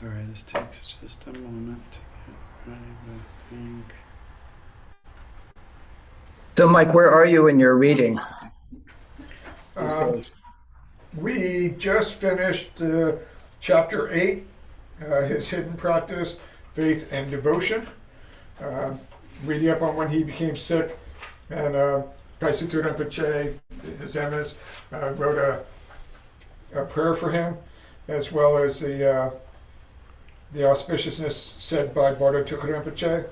Sorry, this takes just a moment to get ready to think. So, Mike, where are you in your reading these Um, days? we just finished chapter 8, his hidden practice, faith and devotion. Uh, Reading up on when he became sick, and Taisi Rinpoche, his eminence, wrote a prayer for him, as well as the auspiciousness said by Bardo Tuku Rinpoche.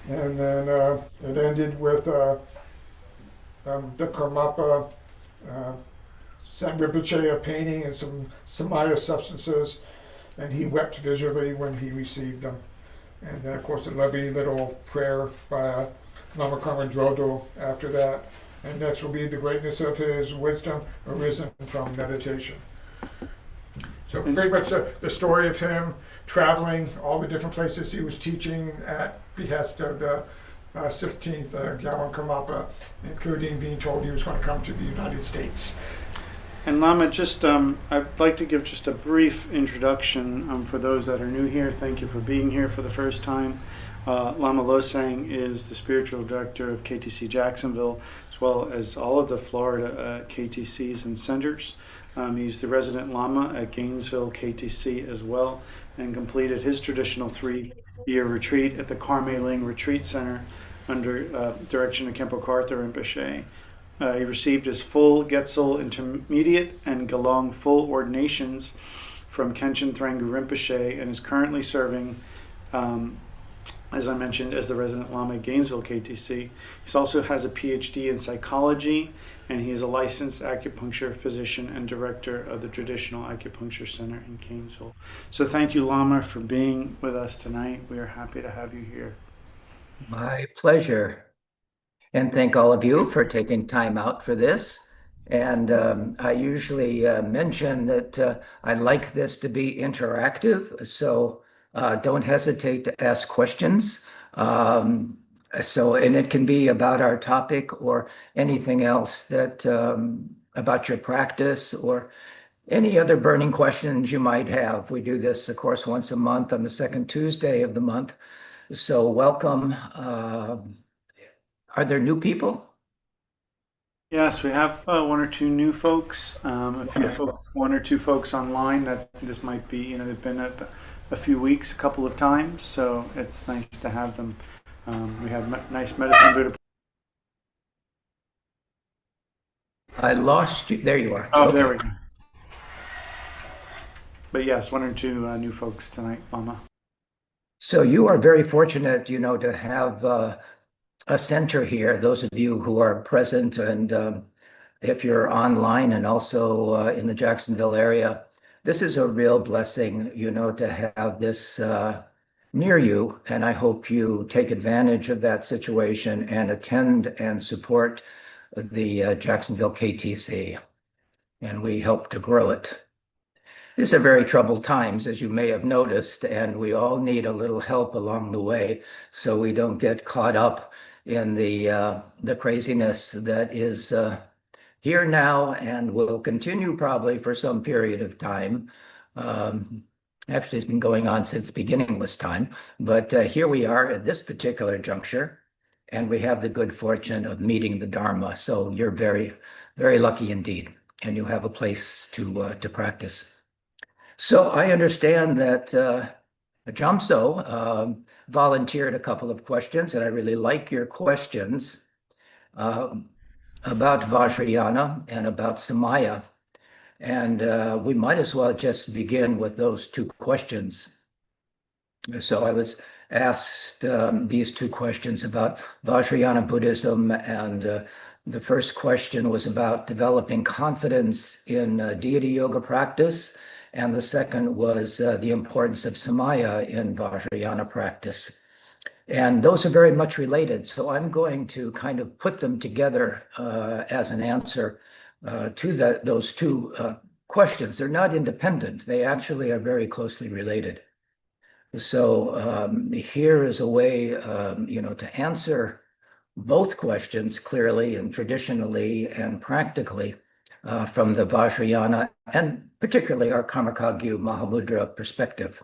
And then it ended with the Karmapa sent Rinpoche a painting and some Samaya substances, and he wept visually when he received them. And then, of course, a lovely little prayer by Lama Karma Drodo after that. And next will be the greatness of his wisdom arisen from meditation. So pretty much the story of him traveling all the different places he was teaching at behest of the 16th Gyawan Karmapa, including being told he was going to come to the United States. And Lama, just I'd like to give just a brief introduction for those that are new here. Thank you for being here for the first time. Lama Losang is the spiritual director of KTC Jacksonville, as well as all of the Florida KTCs and centers. He's the resident Lama at Gainesville KTC as well, and completed his traditional 3-year retreat at the Karme Ling Retreat Center under direction of Khenpo Karthar Rinpoche. He received his full Getzel Intermediate and Gelong full ordinations from Khenchen Thrangu Rinpoche, and is currently serving, as I mentioned, as the resident Lama at Gainesville KTC. He also has a PhD in psychology, and he is a licensed acupuncture physician and director of the Traditional Acupuncture Center in Gainesville. So thank you, Lama, for being with us tonight. We are happy to have you here. My pleasure. And thank all of you for taking time out for this. And I usually mention that I like this to be interactive, so don't hesitate to ask questions. And it can be about our topic or anything else that about your practice or any other burning questions you might have. We do this, of course, once a month on the second Tuesday of the month. So welcome. Are there new people? Yes, we have one or two new folks, one or two folks online that this might be, they've been at a few weeks, a couple of times, so it's nice to have them. We have nice medicine Buddha. I lost you. There you are. Oh, Okay. there we go. But yes, one or two new folks tonight, Mama. So you are very fortunate, to have a center here, those of you who are present, and if you're online and also in the Jacksonville area, this is a real blessing, to have this near you. And I hope you take advantage of that situation and attend and support the Jacksonville KTC. And we help to grow it. These are very troubled times, as you may have noticed, and we all need a little help along the way so we don't get caught up in the craziness that is here now and will continue probably for some period of time. Actually, it's been going on since beginningless time, but here we are at this particular juncture, and we have the good fortune of meeting the Dharma. So you're very, very lucky indeed, and you have a place to practice. So I understand that Jamso volunteered a couple of questions, and I really like your questions about Vajrayana and about Samaya. And we might as well just begin with those two questions. So I was asked these two questions about Vajrayana Buddhism, and the first question was about developing confidence in deity yoga practice. And the second was the importance of Samaya in Vajrayana practice. And those are very much related. So I'm going to kind of put them together as an answer to those two questions. They're not independent. They actually are very closely related. So here is a way, to answer both questions clearly and traditionally and practically. from the Vajrayana and particularly our Karmakagyu Mahamudra perspective.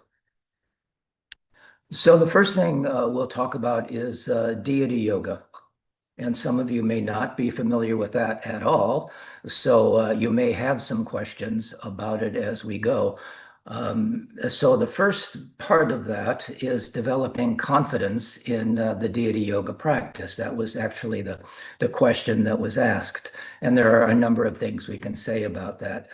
So the first thing we'll talk about is deity yoga. And some of you may not be familiar with that at all. So you may have some questions about it as we go. So the first part of that is developing confidence in the deity yoga practice. That was actually the question that was asked. And there are a number of things we can say about that.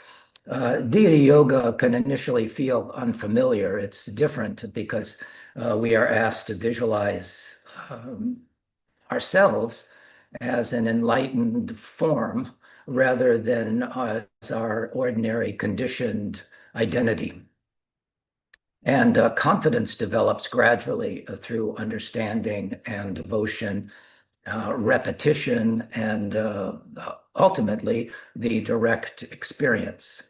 Deity yoga can initially feel unfamiliar. It's different because we are asked to visualize ourselves as an enlightened form rather than as our ordinary conditioned identity. And confidence develops gradually through understanding and devotion, repetition, and ultimately the direct experience.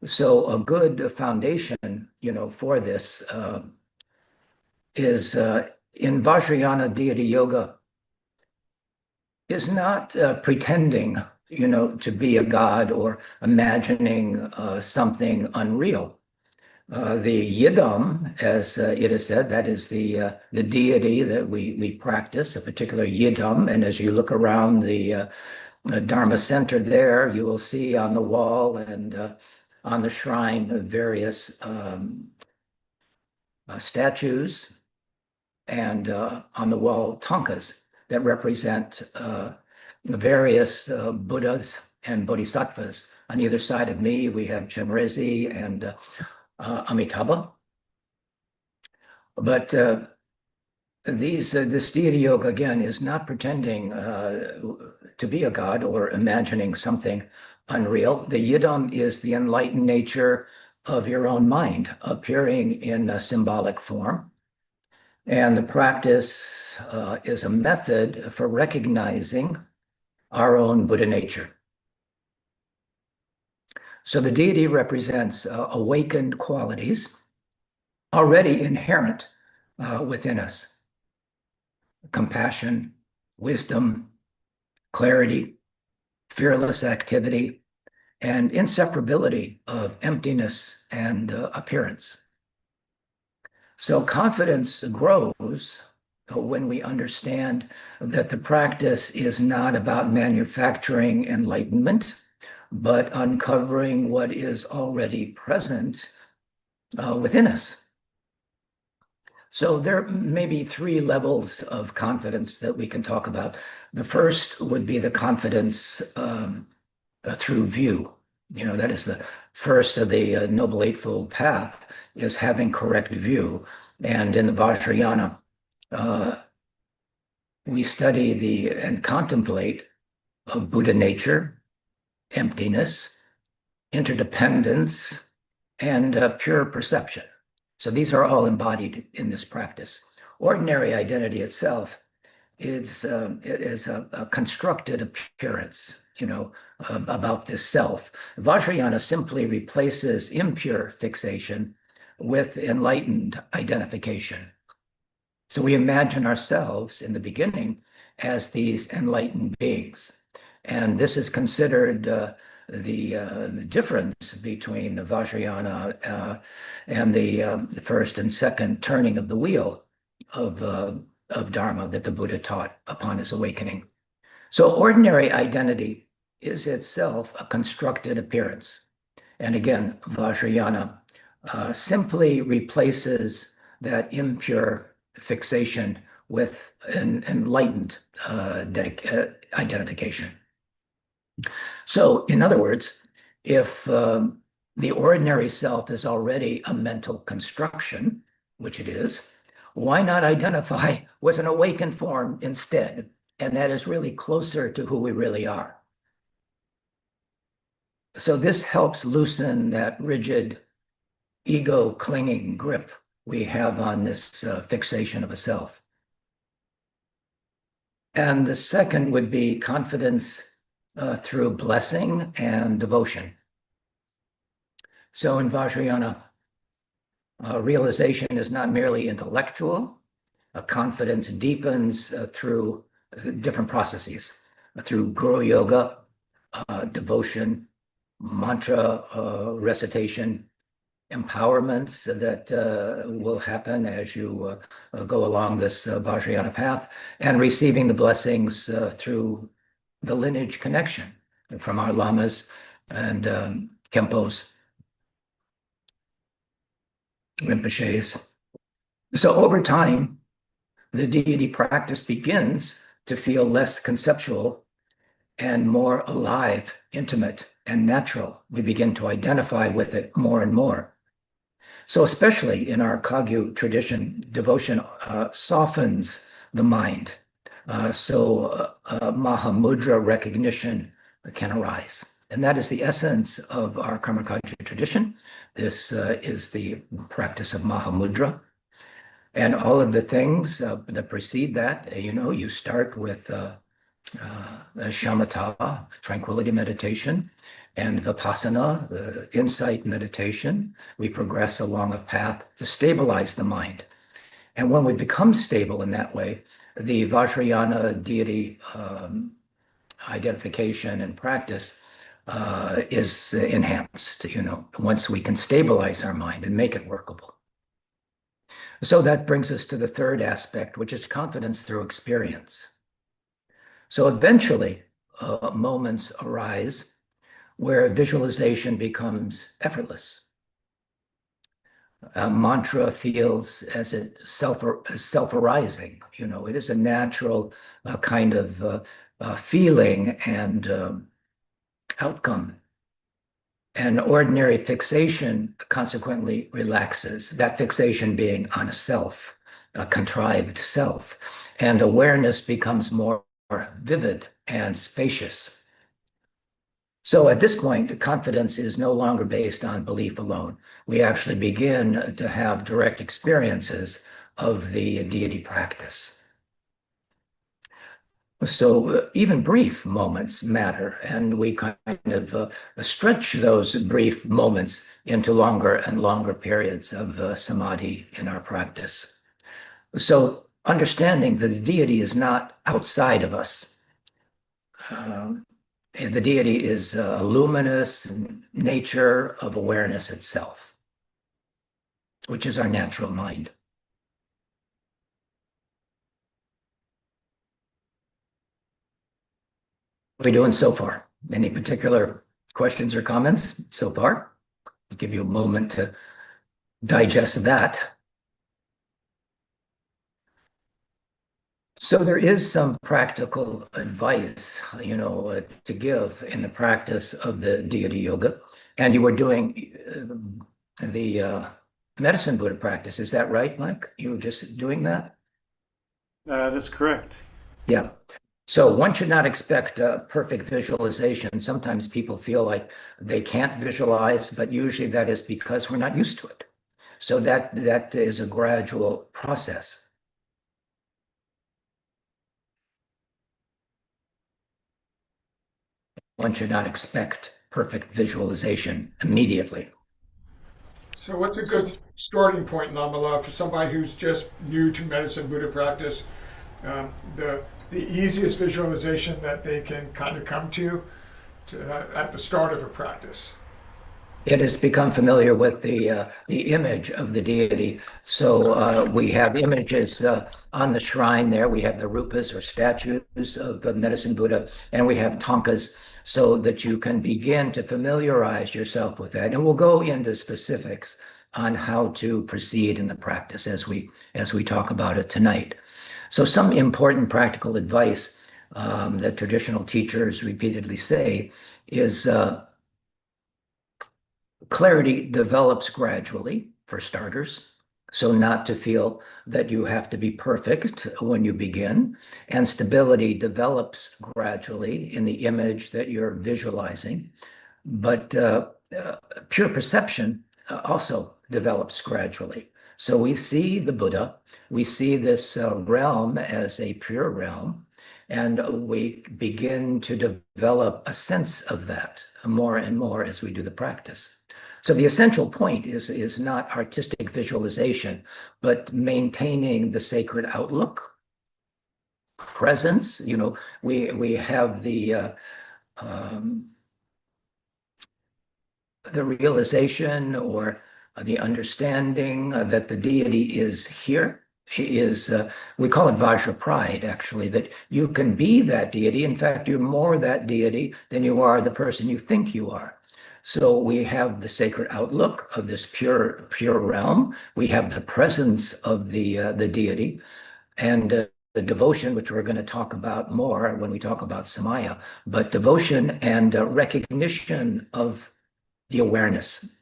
So a good foundation, for this is in Vajrayana deity yoga is not pretending, to be a god or imagining something unreal. The Yidam, as it is said, that is the deity that we practice, a particular Yidam. And as you look around the Dharma center there, you will see on the wall and on the shrine various statues and on the wall tankas that represent various Buddhas and Bodhisattvas. On either side of me, we have Chenrezi and Amitabha. But this deity yoga, again, is not pretending to be a god or imagining something unreal. The Yidam is the enlightened nature of your own mind appearing in a symbolic form. And the practice is a method for recognizing our own Buddha nature. So the deity represents awakened qualities already inherent within us: compassion, wisdom, clarity, fearless activity, and inseparability of emptiness and appearance. So confidence grows when we understand that the practice is not about manufacturing enlightenment, but uncovering what is already present within us. So there may be three levels of confidence that we can talk about. The first would be the confidence through view. That is the first of the Noble Eightfold Path, is having correct view. And in the Vajrayana, we study and contemplate of Buddha nature, emptiness, interdependence, and pure perception. So these are all embodied in this practice. Ordinary identity itself is a constructed appearance, about this self. Vajrayana simply replaces impure fixation with enlightened identification. So we imagine ourselves in the beginning as these enlightened beings. And this is considered the difference between the Vajrayana and the first and second turning of the wheel of Dharma that the Buddha taught upon his awakening. So ordinary identity is itself a constructed appearance. And again, Vajrayana simply replaces that impure fixation with an enlightened identification. So, in other words, if the ordinary self is already a mental construction, which it is, why not identify with an awakened form instead? And that is really closer to who we really are. So this helps loosen that rigid, ego-clinging grip we have on this fixation of a self. And the second would be confidence through blessing and devotion. So in Vajrayana, realization is not merely intellectual. Confidence deepens through different processes, through Guru Yoga, devotion, mantra recitation, empowerments that will happen as you go along this Vajrayana path, and receiving the blessings through the lineage connection from our lamas and Khenpos, Rinpoches. So over time, the deity practice begins to feel less conceptual and more alive, intimate, and natural. We begin to identify with it more and more. So especially in our Kagyu tradition, devotion softens the mind. Mahamudra recognition can arise. And that is the essence of our Karmakagya tradition. This is the practice of Mahamudra. And all of the things that precede that, you start with shamatha, tranquility meditation, and vipassana, the insight meditation. We progress along a path to stabilize the mind. And when we become stable in that way, the Vajrayana deity identification and practice is enhanced, once we can stabilize our mind and make it workable. So that brings us to the third aspect, which is confidence through experience. So eventually, moments arise where visualization becomes effortless. Mantra feels as it self-arising. It is a natural kind of feeling and outcome. And ordinary fixation consequently relaxes, that fixation being on a self, a contrived self, and awareness becomes more vivid and spacious. So at this point, confidence is no longer based on belief alone. We actually begin to have direct experiences of the deity practice. So even brief moments matter, and we kind of stretch those brief moments into longer and longer periods of samadhi in our practice. So understanding that the deity is not outside of us. The deity is a luminous nature of awareness itself, which is our natural mind. What are we doing so far? Any particular questions or comments so far? I'll give you a moment to digest that. So there is some practical advice, to give in the practice of the deity yoga. And you were doing the medicine Buddha practice. Is that right, Mike? You were just doing that? That is correct. Yeah. So one should not expect perfect visualization. Sometimes people feel like they can't visualize, but usually that is because we're not used to it. So that is a gradual process. One should not expect perfect visualization immediately. So what's a good starting point, Lamala, for somebody who's just new to medicine Buddha practice? The easiest visualization that they can kind of come to at the start of a practice. It has become familiar with the image of the deity. So we have images on the shrine there. We have the rupas or statues of medicine Buddha, and we have tankas, so that you can begin to familiarize yourself with that. And we'll go into specifics on how to proceed in the practice as we talk about it tonight. So some important practical advice that traditional teachers repeatedly say is clarity develops gradually, for starters. So not to feel that you have to be perfect when you begin. And stability develops gradually in the image that you're visualizing. But pure perception also develops gradually. So we see the Buddha, we see this realm as a pure realm, and we begin to develop a sense of that more and more as we do the practice. So the essential point is not artistic visualization, but maintaining the sacred outlook, presence. We have the the realization or the understanding that the deity is here is, we call it Vajra pride, actually, that you can be that deity. In fact, you're more that deity than you are the person you think you are. So we have the sacred outlook of this pure realm. We have the presence of the deity, and the devotion, which we're going to talk about more when we talk about Samaya, but devotion and recognition of the awareness,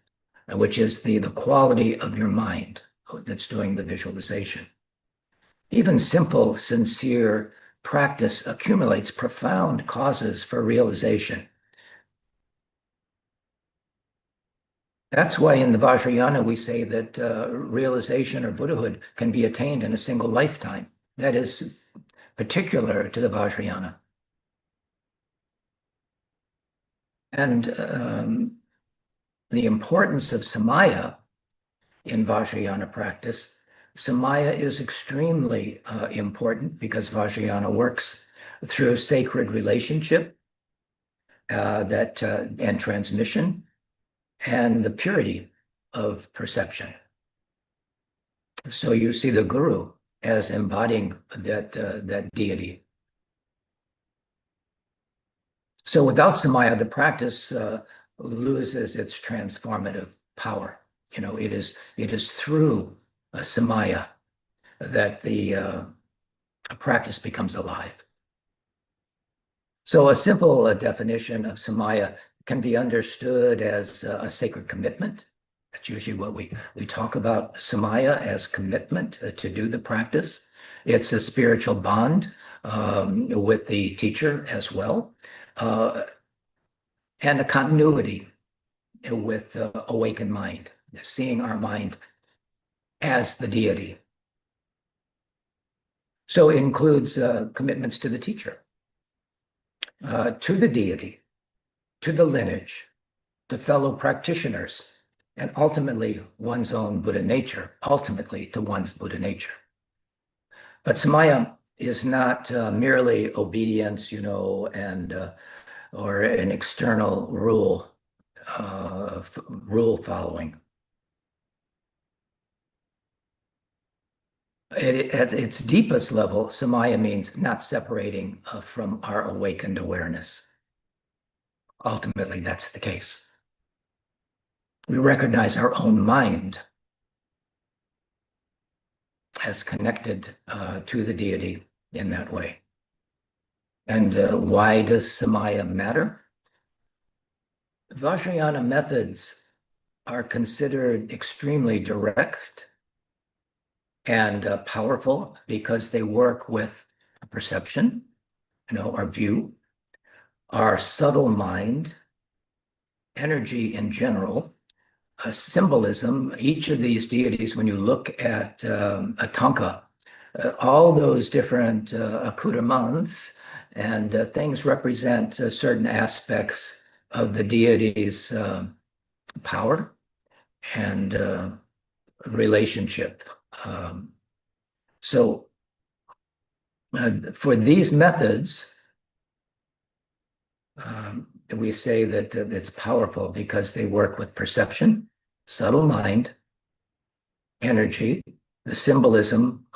which is the quality of your mind that's doing the visualization. Even simple, sincere practice accumulates profound causes for realization. That's why in the Vajrayana we say that realization or Buddhahood can be attained in a single lifetime. That is particular to the Vajrayana. And the importance of Samaya in Vajrayana practice, Samaya is extremely important because Vajrayana works through sacred relationship and transmission and the purity of perception. So you see the guru as embodying that deity. So without Samaya, the practice loses its transformative power. You know, it is through Samaya that the practice becomes alive. So a simple definition of Samaya can be understood as a sacred commitment. That's usually what we talk about Samaya, as commitment to do the practice. It's a spiritual bond with the teacher as well, and a continuity with awakened mind, seeing our mind as the deity. So it includes commitments to the teacher, to the deity, to the lineage, to fellow practitioners, and ultimately one's own Buddha nature, ultimately to one's Buddha nature. But Samaya is not merely obedience, you know, and or an external rule following. At its deepest level, Samaya means not separating from our awakened awareness. Ultimately, that's the case. We recognize our own mind as connected to the deity in that way. And why does Samaya matter? Vajrayana methods are considered extremely direct and powerful because they work with perception, you know, our view, our subtle mind, energy in general, symbolism. Each of these deities, when you look at Atanka, all those different accoutrements and things represent certain aspects of the deity's power and relationship. So for these methods, we say that it's powerful because they work with perception, subtle mind, energy, the symbolism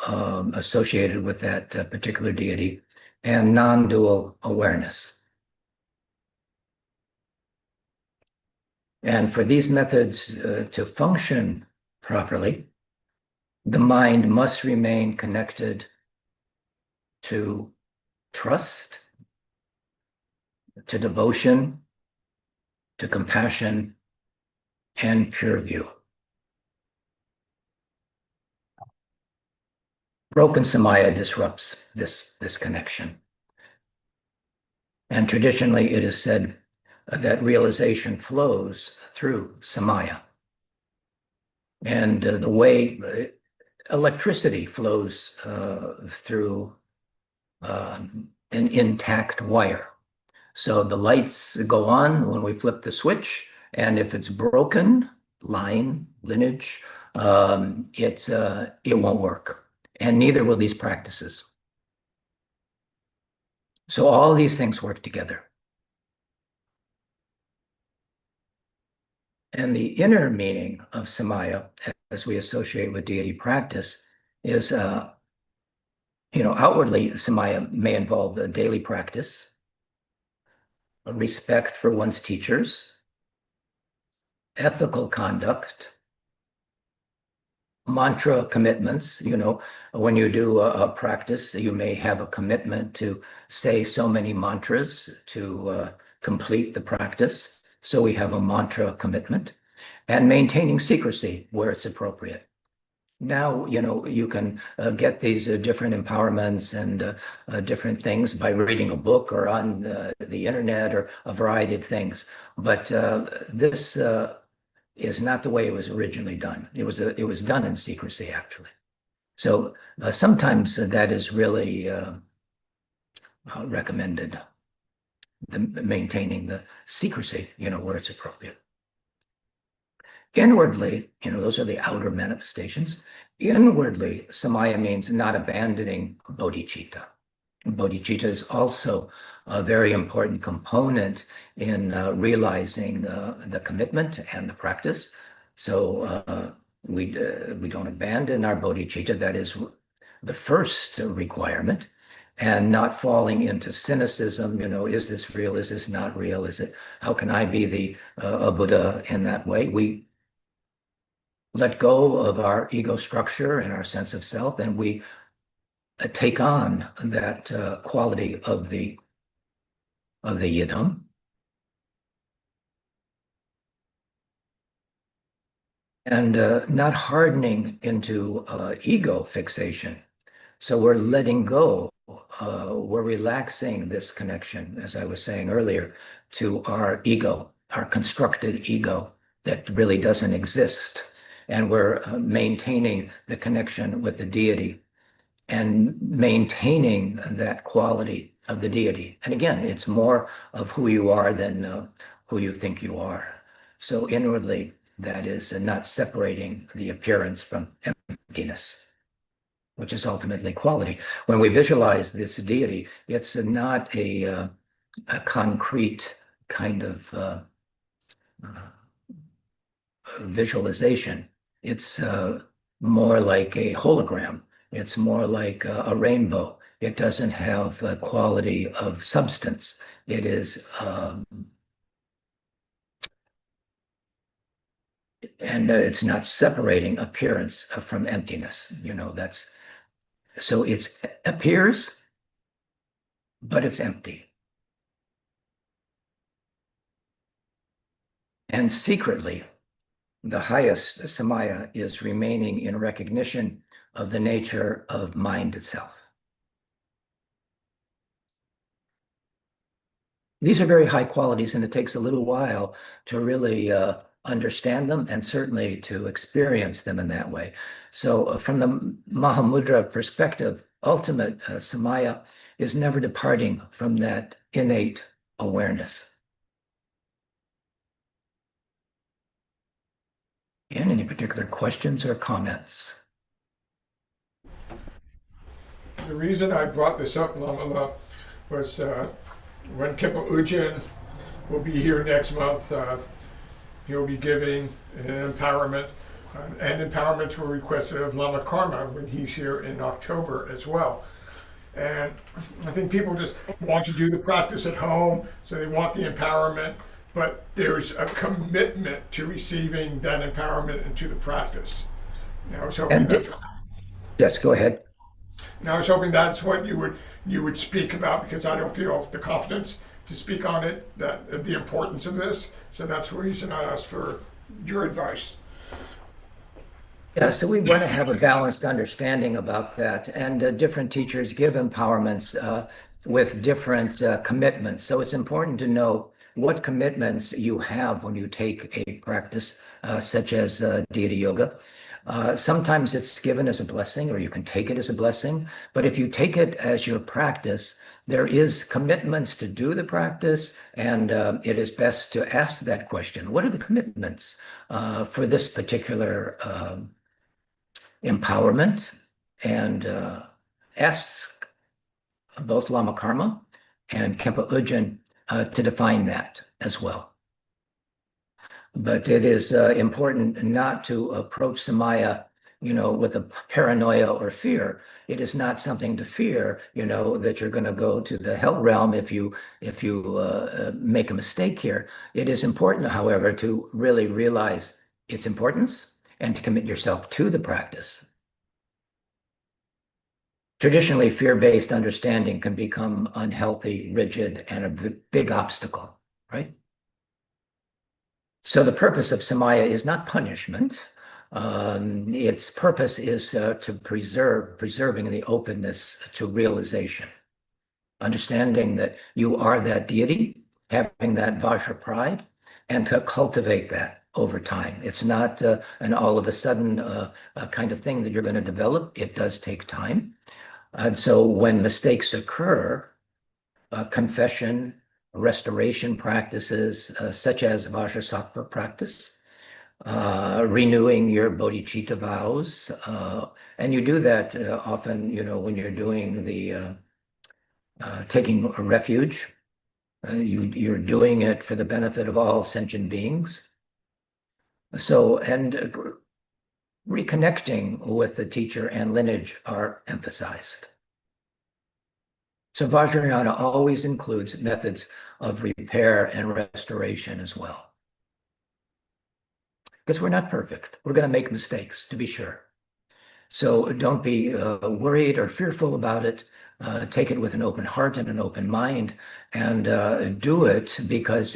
associated with that particular deity, and non-dual awareness. And for these methods to function properly, the mind must remain connected to trust, to devotion, to compassion, and pure view. Broken Samaya disrupts this connection. And traditionally, it is said that realization flows through Samaya. And the way electricity flows through an intact wire. So the lights go on when we flip the switch, and if it's broken, line, lineage, it won't work. And neither will these practices. So all these things work together. And the inner meaning of Samaya, as we associate with deity practice, is, outwardly, Samaya may involve a daily practice, a respect for one's teachers, ethical conduct, mantra commitments. When you do a practice, you may have a commitment to say so many mantras to complete the practice. So we have a mantra commitment, and maintaining secrecy where it's appropriate. Now, you can get these different empowerments and different things by reading a book or on the internet or a variety of things. But this is not the way it was originally done. It was done in secrecy, actually. So sometimes that is really recommended, maintaining the secrecy, where it's appropriate. Inwardly, those are the outer manifestations. Inwardly, Samaya means not abandoning bodhicitta. Bodhicitta is also a very important component in realizing the commitment and the practice. So we don't abandon our bodhicitta. That is the first requirement, and not falling into cynicism. Is this real? Is this not real? How can I be a Buddha in that way? We let go of our ego structure and our sense of self, and we take on that quality of the yidam. And not hardening into ego fixation. So we're letting go, we're relaxing this connection, as I was saying earlier, to our ego, our constructed ego that really doesn't exist. And we're maintaining the connection with the deity and maintaining that quality of the deity. And again, it's more of who you are than who you think you are. So inwardly, that is not separating the appearance from emptiness, which is ultimately quality. When we visualize this deity, it's not a concrete kind of visualization. It's more like a hologram. It's more like a rainbow. It doesn't have a quality of substance. It is, and it's not separating appearance from emptiness. So it appears, but it's empty. And secretly, the highest Samaya is remaining in recognition of the nature of mind itself. These are very high qualities, and it takes a little while to really understand them, and certainly to experience them in that way. So from the Mahamudra perspective, ultimate Samaya is never departing from that innate awareness. And any particular questions or comments? The reason I brought this up, Lamala, was when Kempo Ujin will be here next month, he'll be giving an empowerment, and empowerments were requested of Lama Karma when he's here in October as well. And I think people just want to do the practice at home, so they want the empowerment, but there's a commitment to receiving that empowerment into the practice. And I was hoping Yes, go ahead. Now I was hoping that's what you would speak about, because I don't feel the confidence to speak on it, that the importance of this. So that's the reason I asked for your advice. Yeah, so we want to have a balanced understanding about that, and different teachers give empowerments with different commitments. So it's important to know what commitments you have when you take a practice such as deity yoga. Sometimes it's given as a blessing, or you can take it as a blessing. But if you take it as your practice, there is commitments to do the practice, and it is best to ask that question. What are the commitments for this particular empowerment? And ask both Lama Karma and Kempo Ujin to define that as well. But it is important not to approach Samaya, with a paranoia or fear. It is not something to fear, that you're going to go to the hell realm if you make a mistake here. It is important, however, to really realize its importance and to commit yourself to the practice. Traditionally, fear-based understanding can become unhealthy, rigid, and a big obstacle, right? So the purpose of Samaya is not punishment. Its purpose is to preserving the openness to realization, understanding that you are that deity, having that Vajra pride, and to cultivate that over time. It's not an all of a sudden kind of thing that you're going to develop. It does take time. And so when mistakes occur, confession, restoration practices, such as Vajrasattva practice, renewing your bodhicitta vows. And you do that often, when you're doing the taking a refuge. You're doing it for the benefit of all sentient beings. So, and reconnecting with the teacher and lineage are emphasized. So Vajrayana always includes methods of repair and restoration as well. Because we're not perfect. We're going to make mistakes, to be sure. So don't be worried or fearful about it. Take it with an open heart and an open mind, and do it because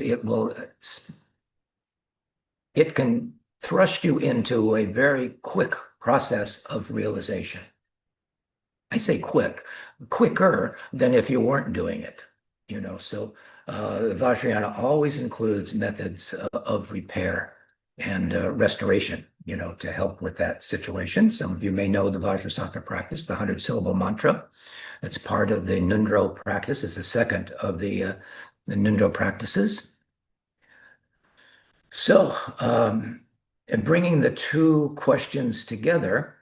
it can thrust you into a very quick process of realization. I say quicker than if you weren't doing it, So Vajrayana always includes methods of repair and restoration, to help with that situation. Some of you may know the Vajrasattva practice, the 100-syllable mantra. It's part of the Nundro practice. It's the second of the Nundro practices. So, bringing the two questions together,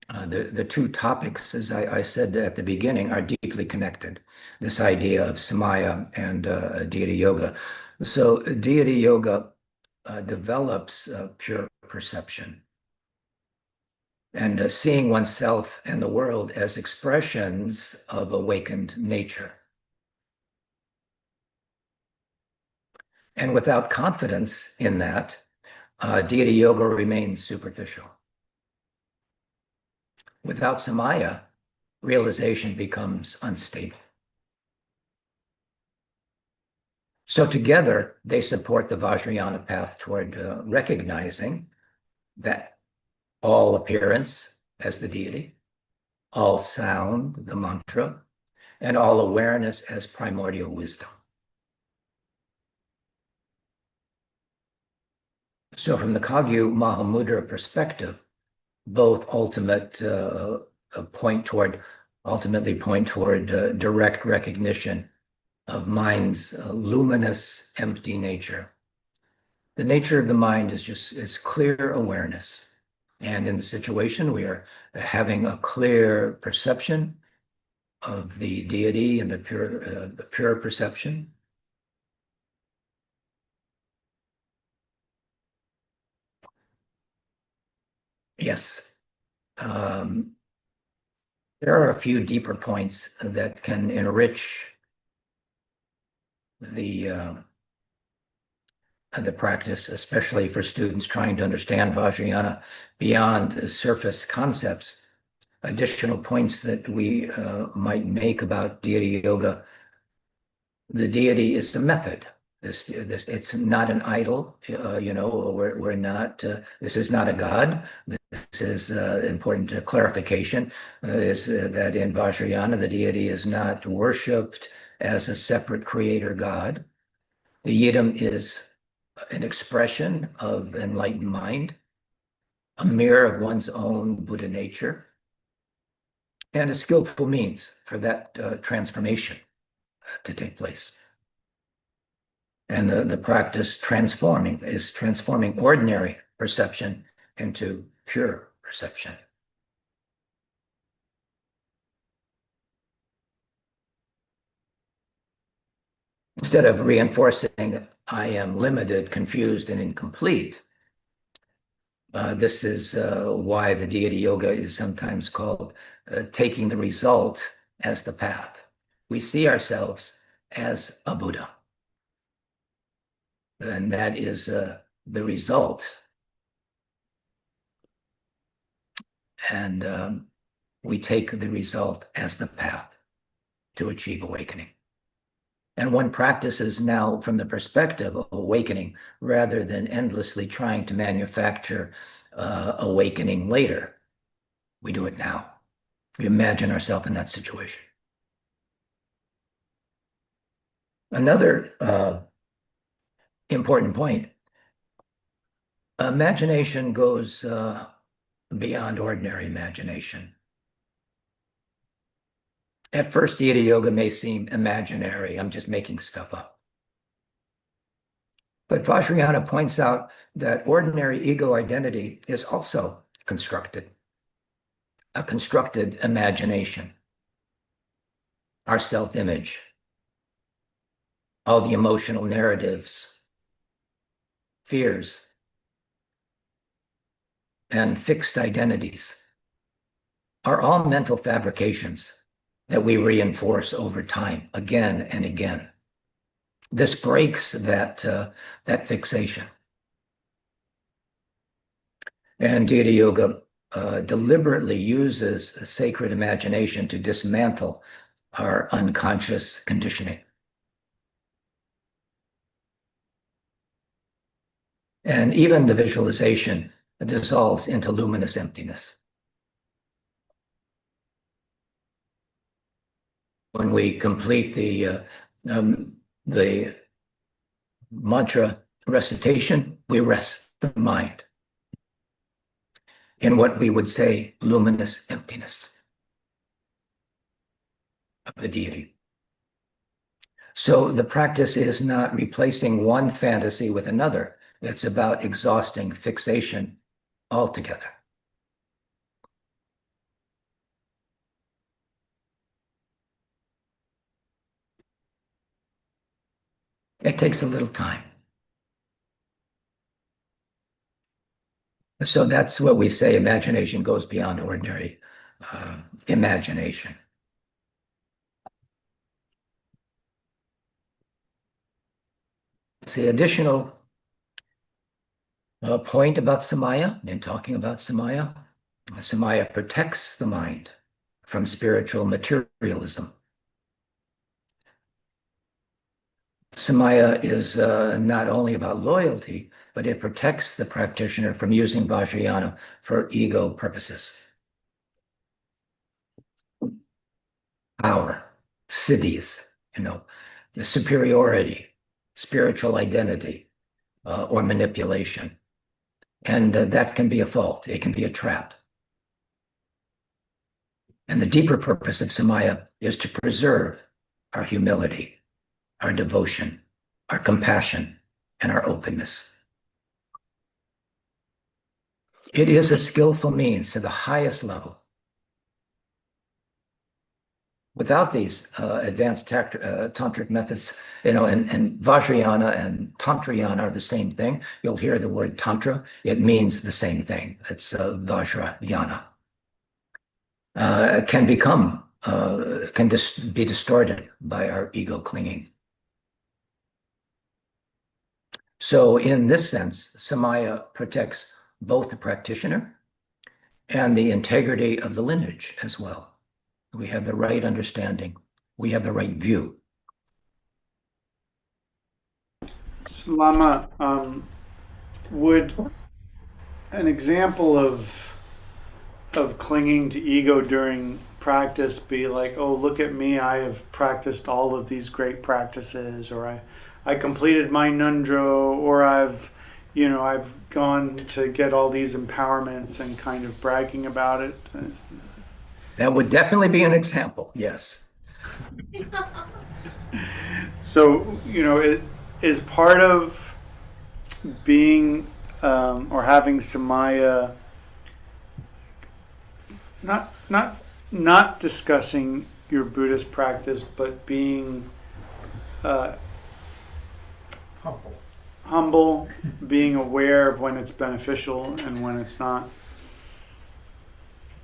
the two topics, as I said at the beginning, are deeply connected. This idea of Samaya and deity yoga. So deity yoga develops pure perception and seeing oneself and the world as expressions of awakened nature. And without confidence in that, deity yoga remains superficial. Without Samaya, realization becomes unstable. So together, they support the Vajrayana path toward recognizing that all appearance as the deity, all sound, the mantra, and all awareness as primordial wisdom. So from the Kagyu Mahamudra perspective, both ultimately point toward direct recognition of mind's luminous, empty nature. The nature of the mind is clear awareness. And in the situation, we are having a clear perception of the deity and the pure perception. Yes. There are a few deeper points that can enrich the practice, especially for students trying to understand Vajrayana beyond surface concepts. Additional points that we might make about deity yoga. The deity is the method. It's not an idol. We're not. This is not a god. This is important clarification. Is that in Vajrayana the deity is not worshipped as a separate creator god. The yidam is an expression of enlightened mind, a mirror of one's own Buddha nature, and a skillful means for that transformation to take place. And the practice is transforming ordinary perception into pure perception. Instead of reinforcing I am limited, confused, and incomplete. This is why the deity yoga is sometimes called taking the result as the path. We see ourselves as a Buddha. And that is the result. And we take the result as the path to achieve awakening. And one practices now from the perspective of awakening rather than endlessly trying to manufacture awakening later. We do it now. We imagine ourselves in that situation. Another important point, imagination goes beyond ordinary imagination. At first, deity yoga may seem imaginary. I'm just making stuff up. But Vajrayana points out that ordinary ego identity is also constructed, a constructed imagination, our self-image, all the emotional narratives, fears, and fixed identities are all mental fabrications that we reinforce over time, again and again. This breaks that fixation. And deity yoga deliberately uses a sacred imagination to dismantle our unconscious conditioning. And even the visualization dissolves into luminous emptiness. When we complete the mantra recitation, we rest the mind in what we would say luminous emptiness of the deity. So the practice is not replacing one fantasy with another. It's about exhausting fixation altogether. It takes a little time. So that's what we say, imagination goes beyond ordinary imagination. The additional point about Samaya, in talking about Samaya, Samaya protects the mind from spiritual materialism. Samaya is not only about loyalty, but it protects the practitioner from using Vajrayana for ego purposes. Power, siddhis, the superiority, spiritual identity, or manipulation. And that can be a fault. It can be a trap. And the deeper purpose of Samaya is to preserve our humility, our devotion, our compassion, and our openness. It is a skillful means to the highest level. Without these advanced tantric methods, and Vajrayana and Tantrayana are the same thing. You'll hear the word Tantra. It means the same thing. It's Vajrayana. Can be distorted by our ego clinging. So in this sense, Samaya protects both the practitioner and the integrity of the lineage as well. We have the right understanding. We have the right view. So Lama, would an example of clinging to ego during practice be like, oh, look at me, I have practiced all of these great practices, or I completed my nundro, or I've gone to get all these empowerments and kind of bragging about it? That would definitely be an example, yes. So, it is part of being or having Samaya not discussing your Buddhist practice, but being Humble. Humble, being aware of when it's beneficial and when it's not.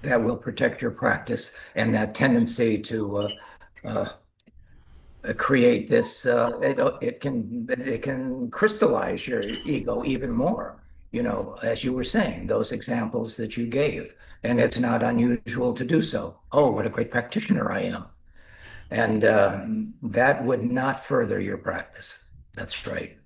That will protect your practice, and that tendency to create this, it can crystallize your ego even more, as you were saying, those examples that you gave. And it's not unusual to do so. Oh, what a great practitioner I am. And that would not further your practice. That's right.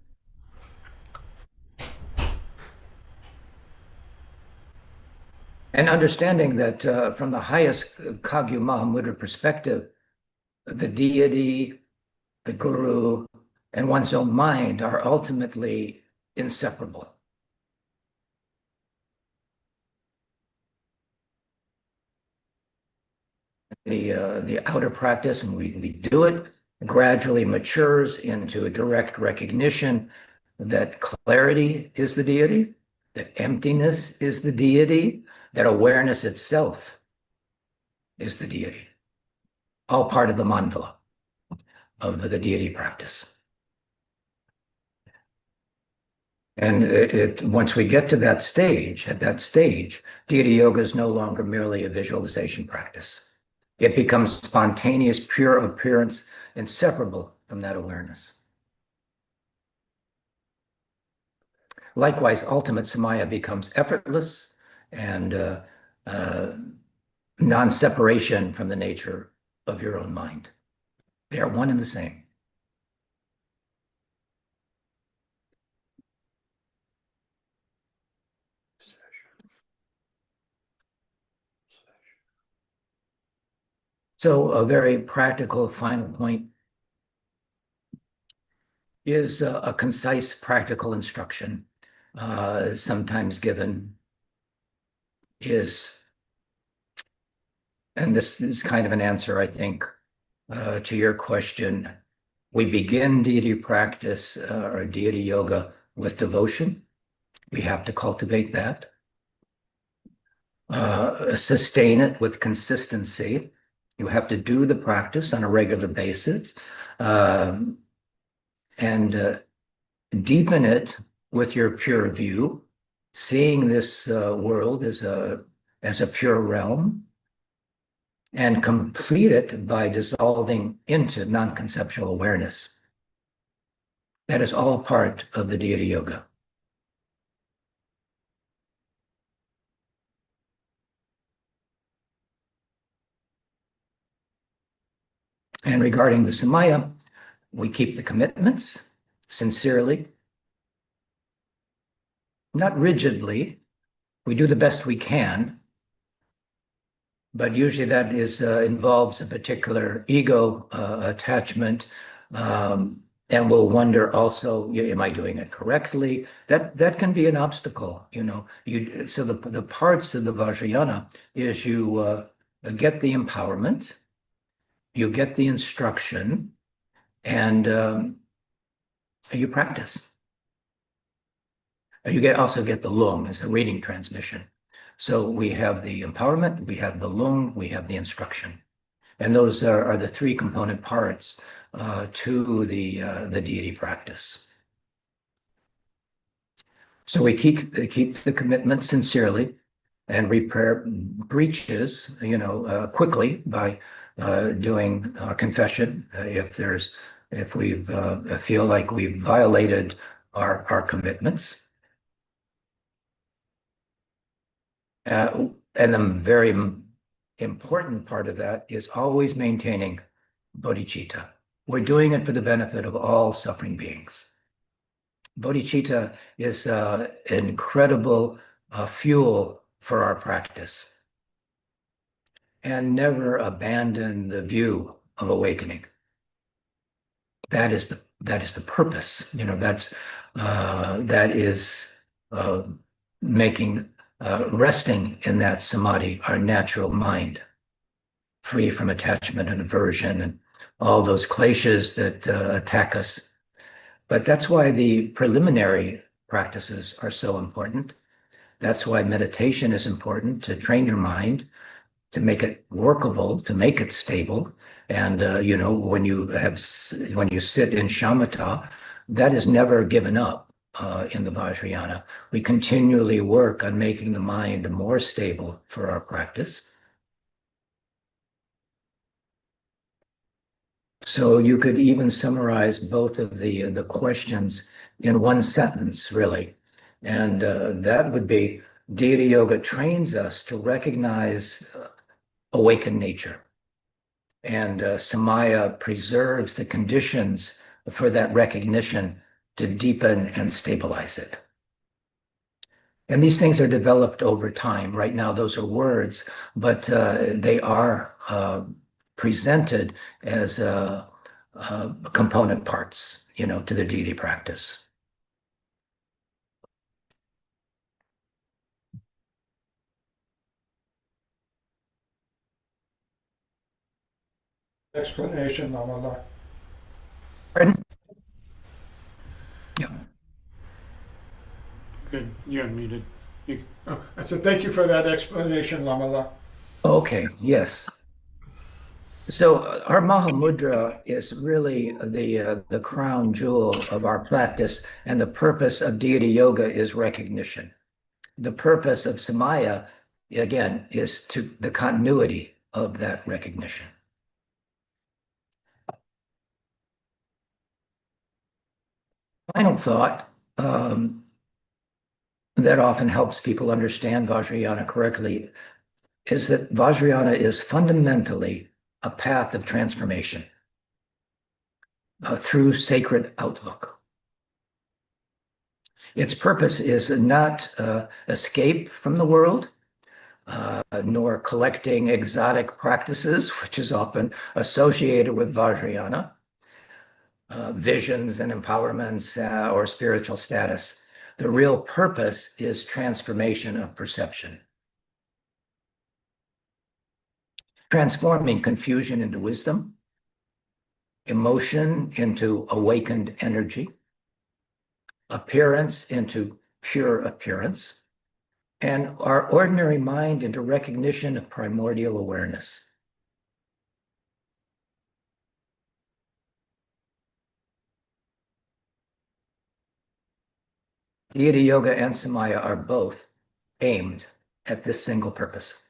And understanding that from the highest Kagyu Mahamudra perspective, the deity, the guru, and one's own mind are ultimately inseparable. The outer practice, and we do it, gradually matures into a direct recognition that clarity is the deity, that emptiness is the deity, that awareness itself is the deity. All part of the mandala of the deity practice. And once we get to that stage, at that stage, deity yoga is no longer merely a visualization practice. It becomes spontaneous, pure appearance, inseparable from that awareness. Likewise, ultimate samaya becomes effortless and non-separation from the nature of your own mind. They are one and the same. So a very practical final point is a concise practical instruction, sometimes given, and this is kind of an answer, I think, to your question. We begin deity practice or deity yoga with devotion. We have to cultivate that. Sustain it with consistency. You have to do the practice on a regular basis and deepen it with your pure view, seeing this world as a pure realm, and complete it by dissolving into non-conceptual awareness. That is all part of the deity yoga. And regarding the samaya, we keep the commitments sincerely, not rigidly. We do the best we can, but usually that involves a particular ego attachment, and we'll wonder also, am I doing it correctly? That can be an obstacle, So the parts of the Vajrayana is you get the empowerment, you get the instruction, and you practice. You also get the lung as a reading transmission. So we have the empowerment, we have the lung, we have the instruction. And those are the three component parts to the deity practice. So we keep the commitment sincerely and repair breaches, quickly by doing confession if we feel like we've violated our commitments. And the very important part of that is always maintaining bodhicitta. We're doing it for the benefit of all suffering beings. Bodhicitta is an incredible fuel for our practice. And never abandon the view of awakening. That is the purpose. That is making resting in that samadhi, our natural mind, free from attachment and aversion and all those kleshas that attack us. But that's why the preliminary practices are so important. That's why meditation is important, to train your mind, to make it workable, to make it stable. And when you sit in shamatha, that is never given up in the Vajrayana. We continually work on making the mind more stable for our practice. So you could even summarize both of the questions in one sentence, really. And that would be, Deity Yoga trains us to recognize awakened nature. And Samaya preserves the conditions for that recognition to deepen and stabilize it. And these things are developed over time. Right now, those are words, but they are presented as component parts, to the deity practice. Explanation, Lamala. Pardon? Yeah. Good, you're unmuted. Oh, I said, thank you for that explanation, Lamala. Okay, yes. So our Mahamudra is really the crown jewel of our practice, and the purpose of deity yoga is recognition. The purpose of Samaya, again, is to the continuity of that recognition. Final thought that often helps people understand Vajrayana correctly is that Vajrayana is fundamentally a path of transformation through sacred outlook. Its purpose is not escape from the world, nor collecting exotic practices, which is often associated with Vajrayana, visions and empowerments or spiritual status. The real purpose is transformation of perception. Transforming confusion into wisdom, emotion into awakened energy, appearance into pure appearance, and our ordinary mind into recognition of primordial awareness. Deity Yoga and Samaya are both aimed at this single purpose.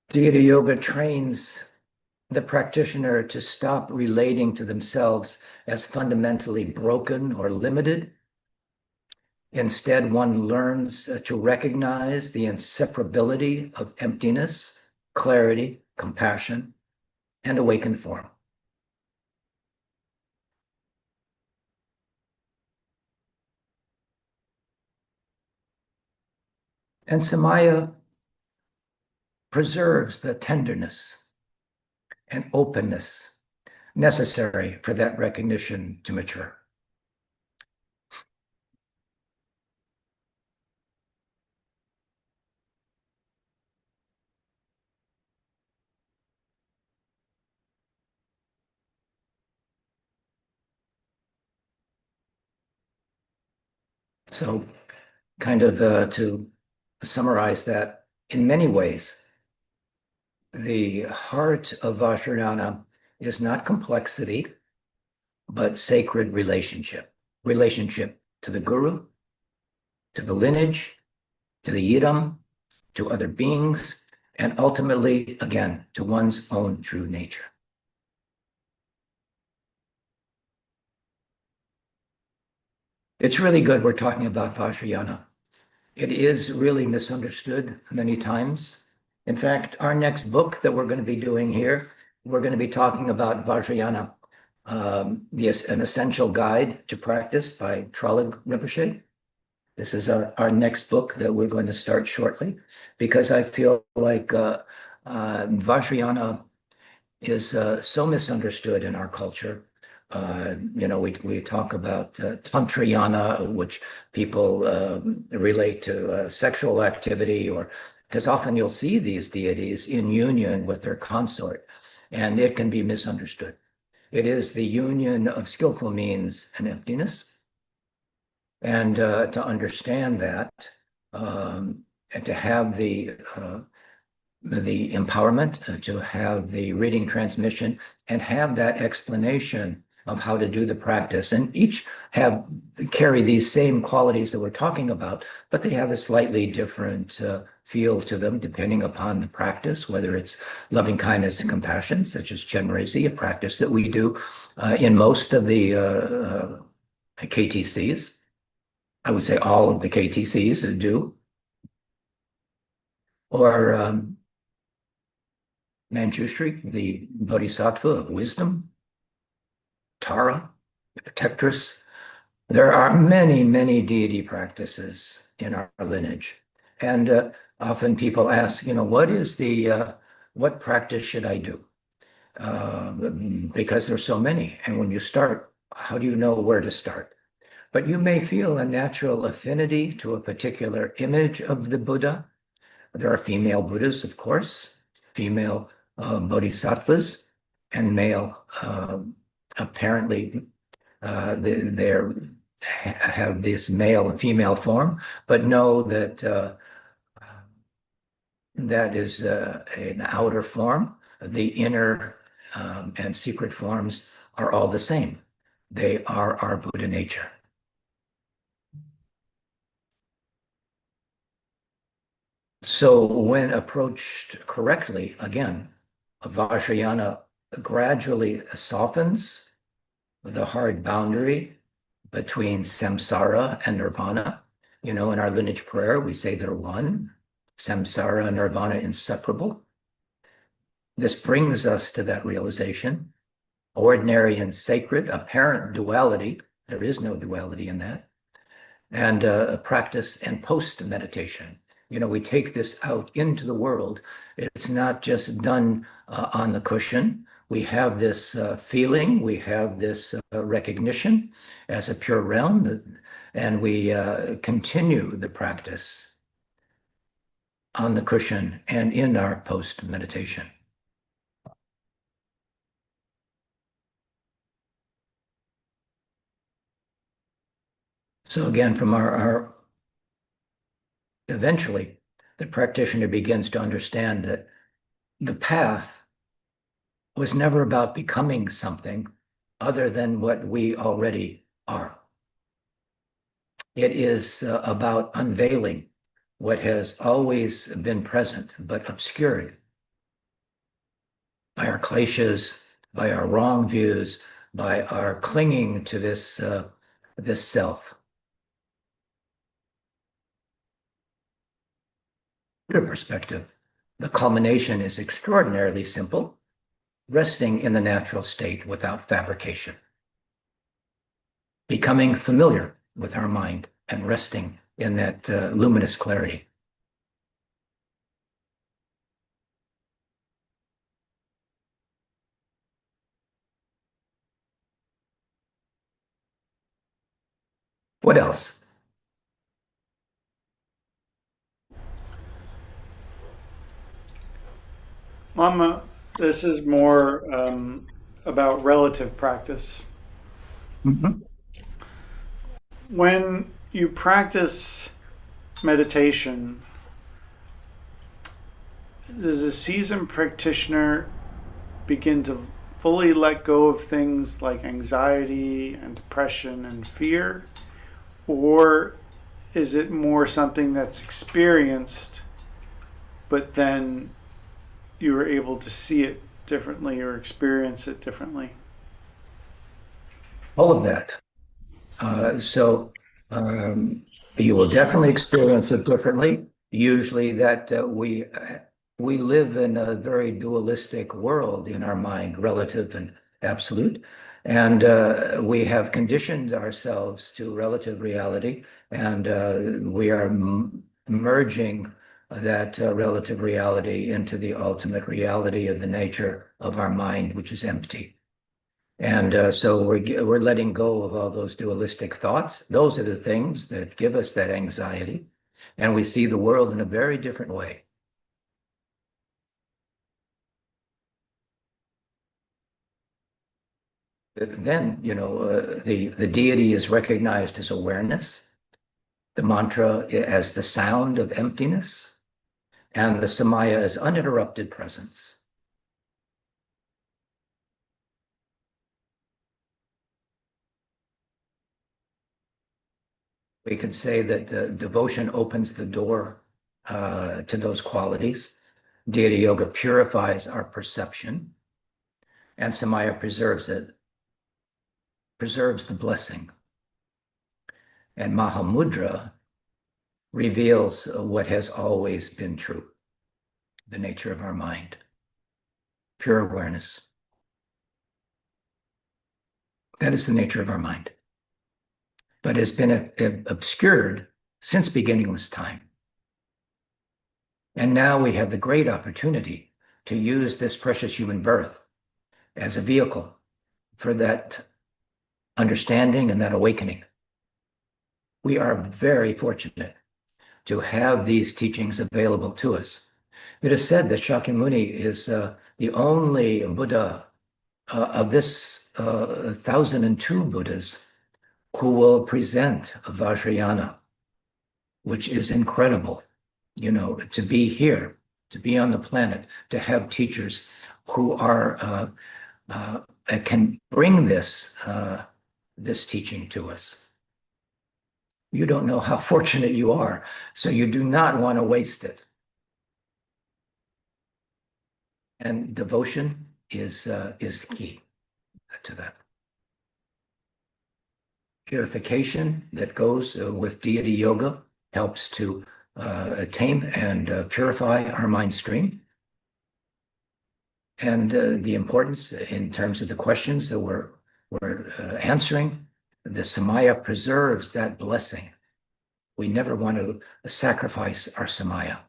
Deity Yoga trains the practitioner to stop relating to themselves as fundamentally broken or limited. Instead, one learns to recognize the inseparability of emptiness, clarity, compassion, and awakened form. And Samaya preserves the tenderness and openness necessary for that recognition to mature. So kind of to summarize that, in many ways, the heart of Vajrayana is not complexity, but sacred relationship. Relationship to the guru, to the lineage, to the yidam, to other beings, and ultimately, again, to one's own true nature. It's really good we're talking about Vajrayana. It is really misunderstood many times. In fact, our next book that we're going to be doing here, we're going to be talking about Vajrayana, yes, an essential guide to practice by Tralag Rinpoche. This is our next book that we're going to start shortly, because I feel like Vajrayana is so misunderstood in our culture. We talk about Tantrayana, which people relate to sexual activity, or because often you'll see these deities in union with their consort, and it can be misunderstood. It is the union of skillful means and emptiness. And to understand that, and to have the empowerment, to have the reading transmission, and have that explanation of how to do the practice. And each carry these same qualities that we're talking about, but they have a slightly different feel to them depending upon the practice, whether it's loving kindness and compassion, such as Chenrezig, a practice that we do in most of the KTCs. I would say all of the KTCs do. Or Manjushri, the Bodhisattva of wisdom, Tara, the protectress. There are many, many deity practices in our lineage. And often people ask, what practice should I do? Because there's so many. And when you start, how do you know where to start? But you may feel a natural affinity to a particular image of the Buddha. There are female Buddhas, of course, female bodhisattvas, and male. Apparently, they have this male and female form, but know that that is an outer form. The inner and secret forms are all the same. They are our Buddha nature. So when approached correctly, again, Vajrayana gradually softens the hard boundary between samsara and nirvana. In our lineage prayer, we say they're one, samsara and nirvana inseparable. This brings us to that realization. Ordinary and sacred, apparent duality, there is no duality in that. And practice and post-meditation. We take this out into the world. It's not just done on the cushion. We have this feeling, we have this recognition as a pure realm, and we continue the practice on the cushion and in our post-meditation. So again, from our eventually, the practitioner begins to understand that the path was never about becoming something other than what we already are. It is about unveiling what has always been present but obscured by our kleshas, by our wrong views, by our clinging to this self. Perspective, the culmination is extraordinarily simple, resting in the natural state without fabrication, becoming familiar with our mind and resting in that luminous clarity. What else? Mama, this is more about relative practice. Mm-hmm. When you practice meditation, does a seasoned practitioner begin to fully let go of things like anxiety and depression and fear? Or is it more something that's experienced, but then you are able to see it differently or experience it differently? All of that. So you will definitely experience it differently. Usually that we live in a very dualistic world in our mind, relative and absolute. And we have conditioned ourselves to relative reality, and we are merging that relative reality into the ultimate reality of the nature of our mind, which is empty. And so we're letting go of all those dualistic thoughts. Those are the things that give us that anxiety, and we see the world in a very different way. Then, the deity is recognized as awareness. the mantra as the sound of emptiness, and the samaya as uninterrupted presence. We could say that devotion opens the door to those qualities. Deity yoga purifies our perception, and samaya preserves it, preserves the blessing. And Mahamudra reveals what has always been true, the nature of our mind, pure awareness. That is the nature of our mind, but has been obscured since beginningless time. And now we have the great opportunity to use this precious human birth as a vehicle for that understanding and that awakening. We are very fortunate to have these teachings available to us. It is said that Shakyamuni is the only Buddha of this 1,002 Buddhas who will present Vajrayana, which is incredible, to be here, to be on the planet, to have teachers who are can bring this teaching to us. You don't know how fortunate you are, so you do not want to waste it. And devotion is key to that. Purification that goes with deity yoga helps to tame and purify our mind stream. And the importance in terms of the questions that we're answering, the samaya preserves that blessing. We never want to sacrifice our samaya.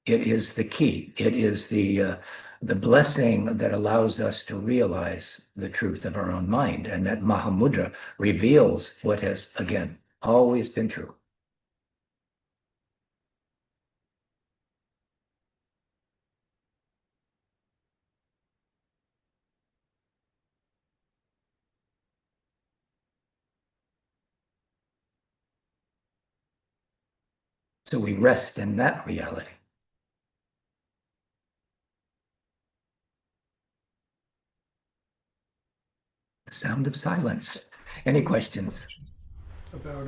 It is the key. It is the blessing that allows us to realize the truth of our own mind, and that Mahamudra reveals what has, again, always been true. So we rest in that reality. The sound of silence. Any questions? About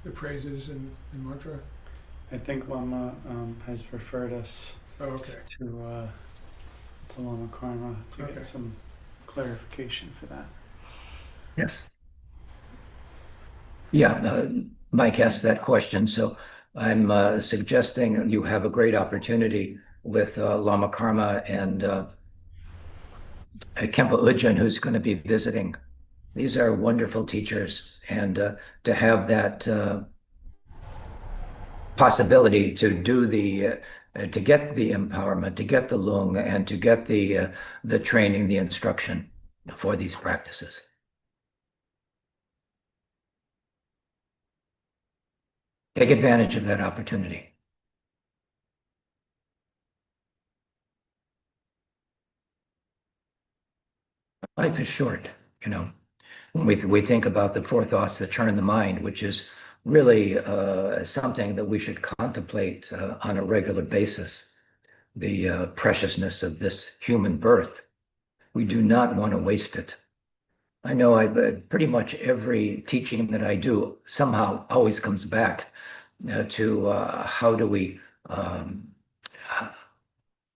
the praises and mantra? I think Lama has referred us Oh, okay. to Lama Karma to Okay. get some clarification for that. Yes. Yeah, Mike asked that question, so I'm suggesting you have a great opportunity with Lama Karma and Kempa Ujjan, who's going to be visiting. These are wonderful teachers, and to have that possibility to do to get the empowerment, to get the lung, and to get the training, the instruction for these practices. Take advantage of that opportunity. Life is short, When we think about the four thoughts that turn the mind, which is really something that we should contemplate on a regular basis, the preciousness of this human birth. We do not want to waste it. I know pretty much every teaching that I do somehow always comes back to how do we,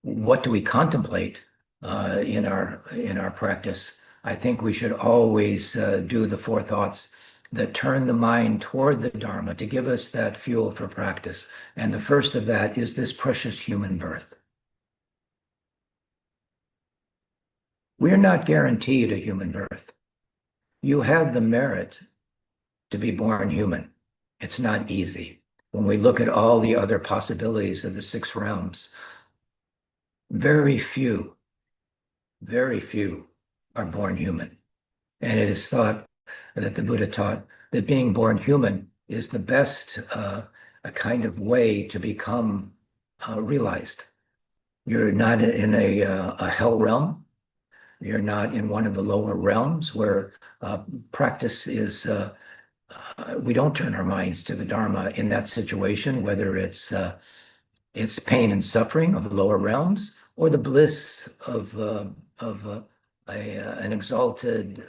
what do we contemplate in our practice. I think we should always do the four thoughts that turn the mind toward the Dharma to give us that fuel for practice. And the first of that is this precious human birth. We're not guaranteed a human birth. You have the merit to be born human. It's not easy. When we look at all the other possibilities of the six realms, very few are born human. And it is thought that the Buddha taught that being born human is the best a kind of way to become realized. You're not in a hell realm. You're not in one of the lower realms where practice is we don't turn our minds to the Dharma in that situation, whether it's pain and suffering of lower realms or the bliss of an exalted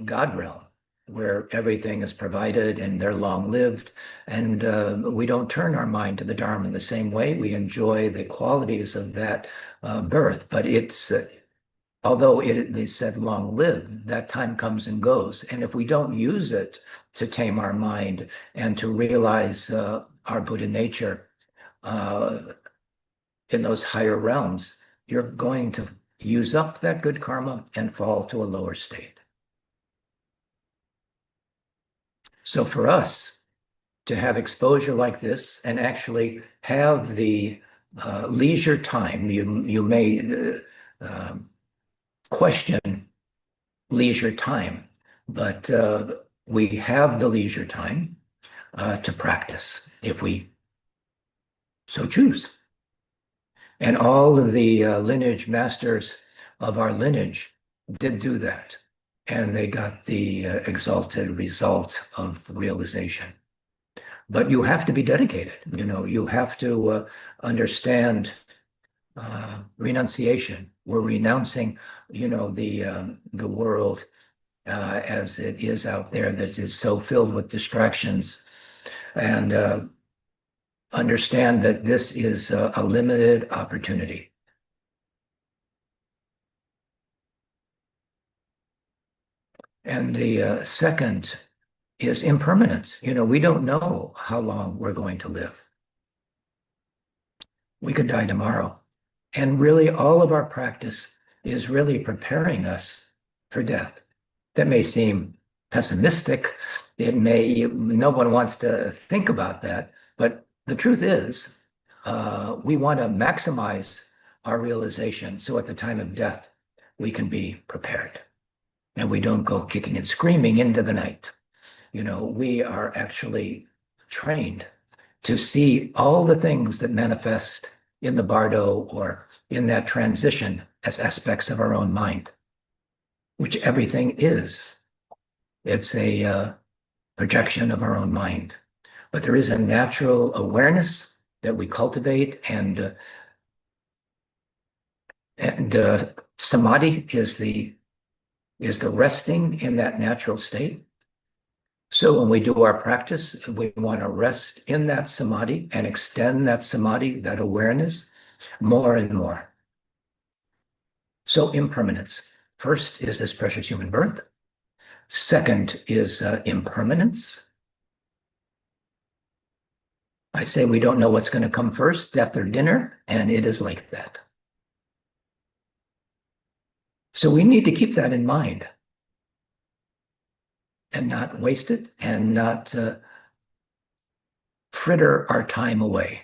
God realm where everything is provided and they're long lived. And we don't turn our mind to the Dharma in the same way. We enjoy the qualities of that birth, but it's although they said long live, that time comes and goes. And if we don't use it to tame our mind and to realize our Buddha nature in those higher realms, you're going to use up that good karma and fall to a lower state. So for us to have exposure like this and actually have the leisure time, you may question leisure time, but we have the leisure time to practice if we so choose. And all of the lineage masters of our lineage did do that. And they got the exalted result of realization. But you have to be dedicated. You have to understand renunciation. We're renouncing, the world as it is out there that is so filled with distractions, and understand that this is a limited opportunity. And the second is impermanence. We don't know how long we're going to live. We could die tomorrow. And really, all of our practice is really preparing us for death. That may seem pessimistic. No one wants to think about that. But the truth is, we want to maximize our realization so at the time of death, we can be prepared. And we don't go kicking and screaming into the night. We are actually trained to see all the things that manifest in the bardo or in that transition as aspects of our own mind, which everything is. It's a projection of our own mind. But there is a natural awareness that we cultivate, and samadhi is the resting in that natural state. So when we do our practice, we want to rest in that samadhi and extend that samadhi, that awareness, more and more. So impermanence. First is this precious human birth. Second is impermanence. I say we don't know what's going to come first, death or dinner, and it is like that. So we need to keep that in mind and not waste it and not fritter our time away,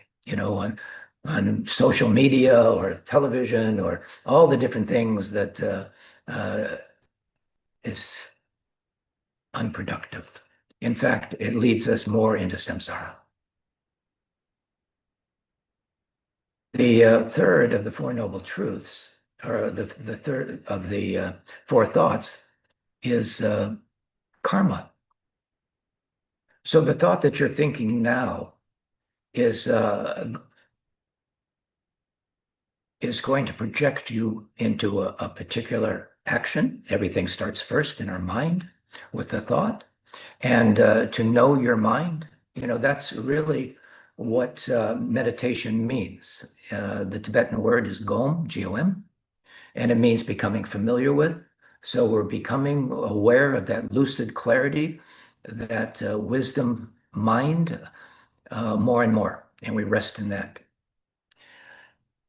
on social media or television or all the different things that is unproductive. In fact, it leads us more into samsara. The third of the Four Noble Truths, or the third of the four thoughts, is karma. So the thought that you're thinking now is going to project you into a particular action. Everything starts first in our mind with the thought. And to know your mind, that's really what meditation means. The Tibetan word is gom, G-O-M, and it means becoming familiar with. So we're becoming aware of that lucid clarity, that wisdom mind more and more, and we rest in that.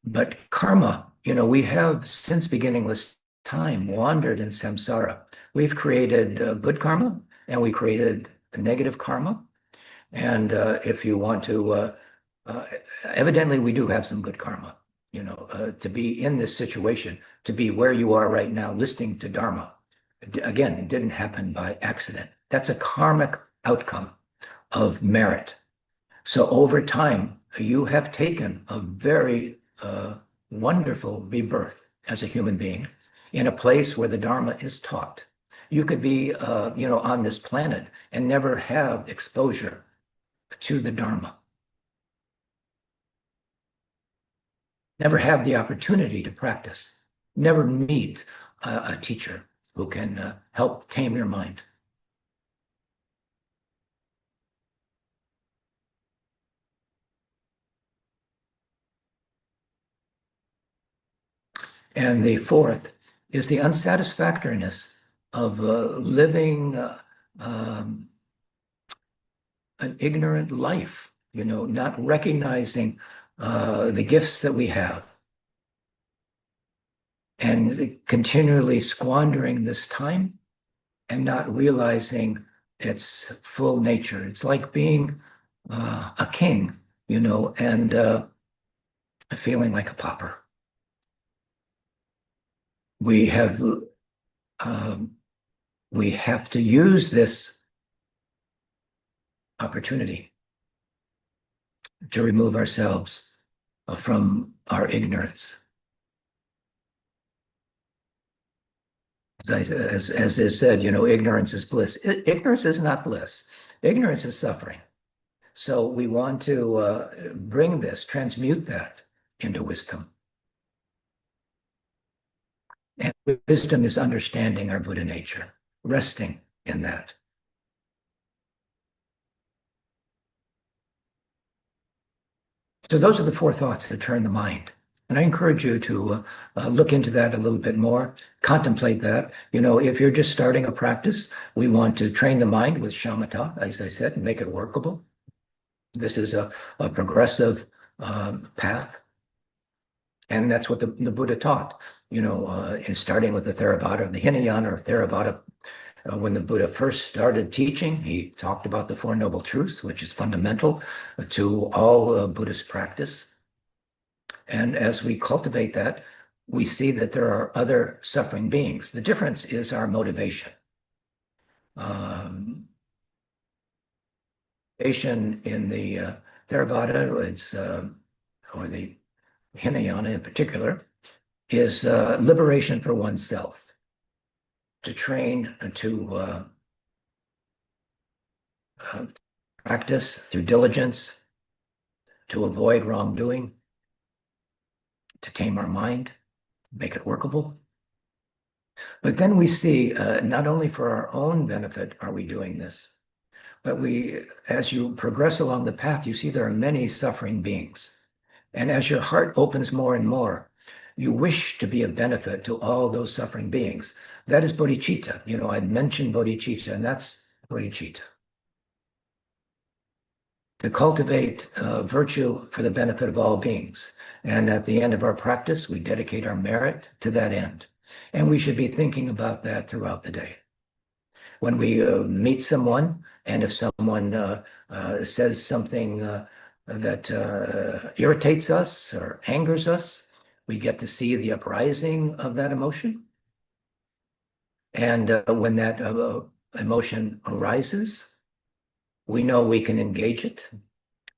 But karma, we have since beginningless time wandered in samsara. We've created good karma and we created negative karma. And if you want to, evidently we do have some good karma, to be in this situation, to be where you are right now, listening to Dharma. Again, it didn't happen by accident. That's a karmic outcome of merit. So over time, you have taken a very wonderful rebirth as a human being in a place where the Dharma is taught. You could be, on this planet and never have exposure to the Dharma, never have the opportunity to practice, never meet a teacher who can help tame your mind. And the fourth is the unsatisfactoriness of living an ignorant life, not recognizing the gifts that we have and continually squandering this time and not realizing its full nature. It's like being a king, and feeling like a pauper. We have to use this opportunity to remove ourselves from our ignorance. As is said, ignorance is bliss. Ignorance is not bliss. Ignorance is suffering. So we want to bring this, transmute that into wisdom. And wisdom is understanding our Buddha nature, resting in that. So those are the four thoughts that turn the mind. And I encourage you to look into that a little bit more, contemplate that. If you're just starting a practice, we want to train the mind with shamatha, as I said, and make it workable. This is a progressive path. And that's what the Buddha taught, in starting with the Theravada, the Hinayana or Theravada. When the Buddha first started teaching, he talked about the Four Noble Truths, which is fundamental to all Buddhist practice. And as we cultivate that, we see that there are other suffering beings. The difference is our motivation. Motivation in the Theravada, or the Hinayana in particular, is liberation for oneself, to train to practice through diligence, to avoid wrongdoing, to tame our mind, make it workable. But then we see, not only for our own benefit are we doing this, but as you progress along the path, you see there are many suffering beings. And as your heart opens more and more, you wish to be of benefit to all those suffering beings. That is bodhicitta. I mentioned bodhicitta, and that's bodhicitta. To cultivate virtue for the benefit of all beings. And at the end of our practice, we dedicate our merit to that end. And we should be thinking about that throughout the day. When we meet someone, and if someone says something that irritates us or angers us, we get to see the uprising of that emotion. And when that emotion arises, we know we can engage it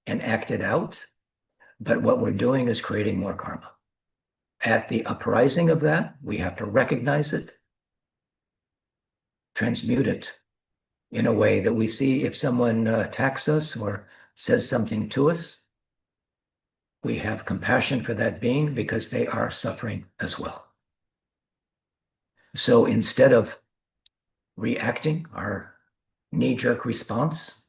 and act it out, but what we're doing is creating more karma. At the uprising of that, we have to recognize it, transmute it in a way that we see if someone attacks us or says something to us, we have compassion for that being because they are suffering as well. So instead of reacting, our knee-jerk response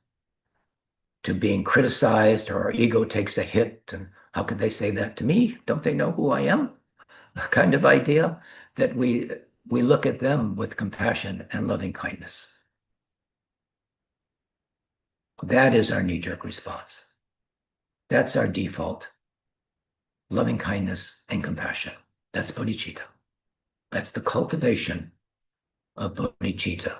to being criticized, or our ego takes a hit, and how could they say that to me? Don't they know who I am? Kind of idea, that we look at them with compassion and loving kindness. That is our knee-jerk response. That's our default. Loving kindness and compassion. That's bodhicitta. That's the cultivation of bodhicitta.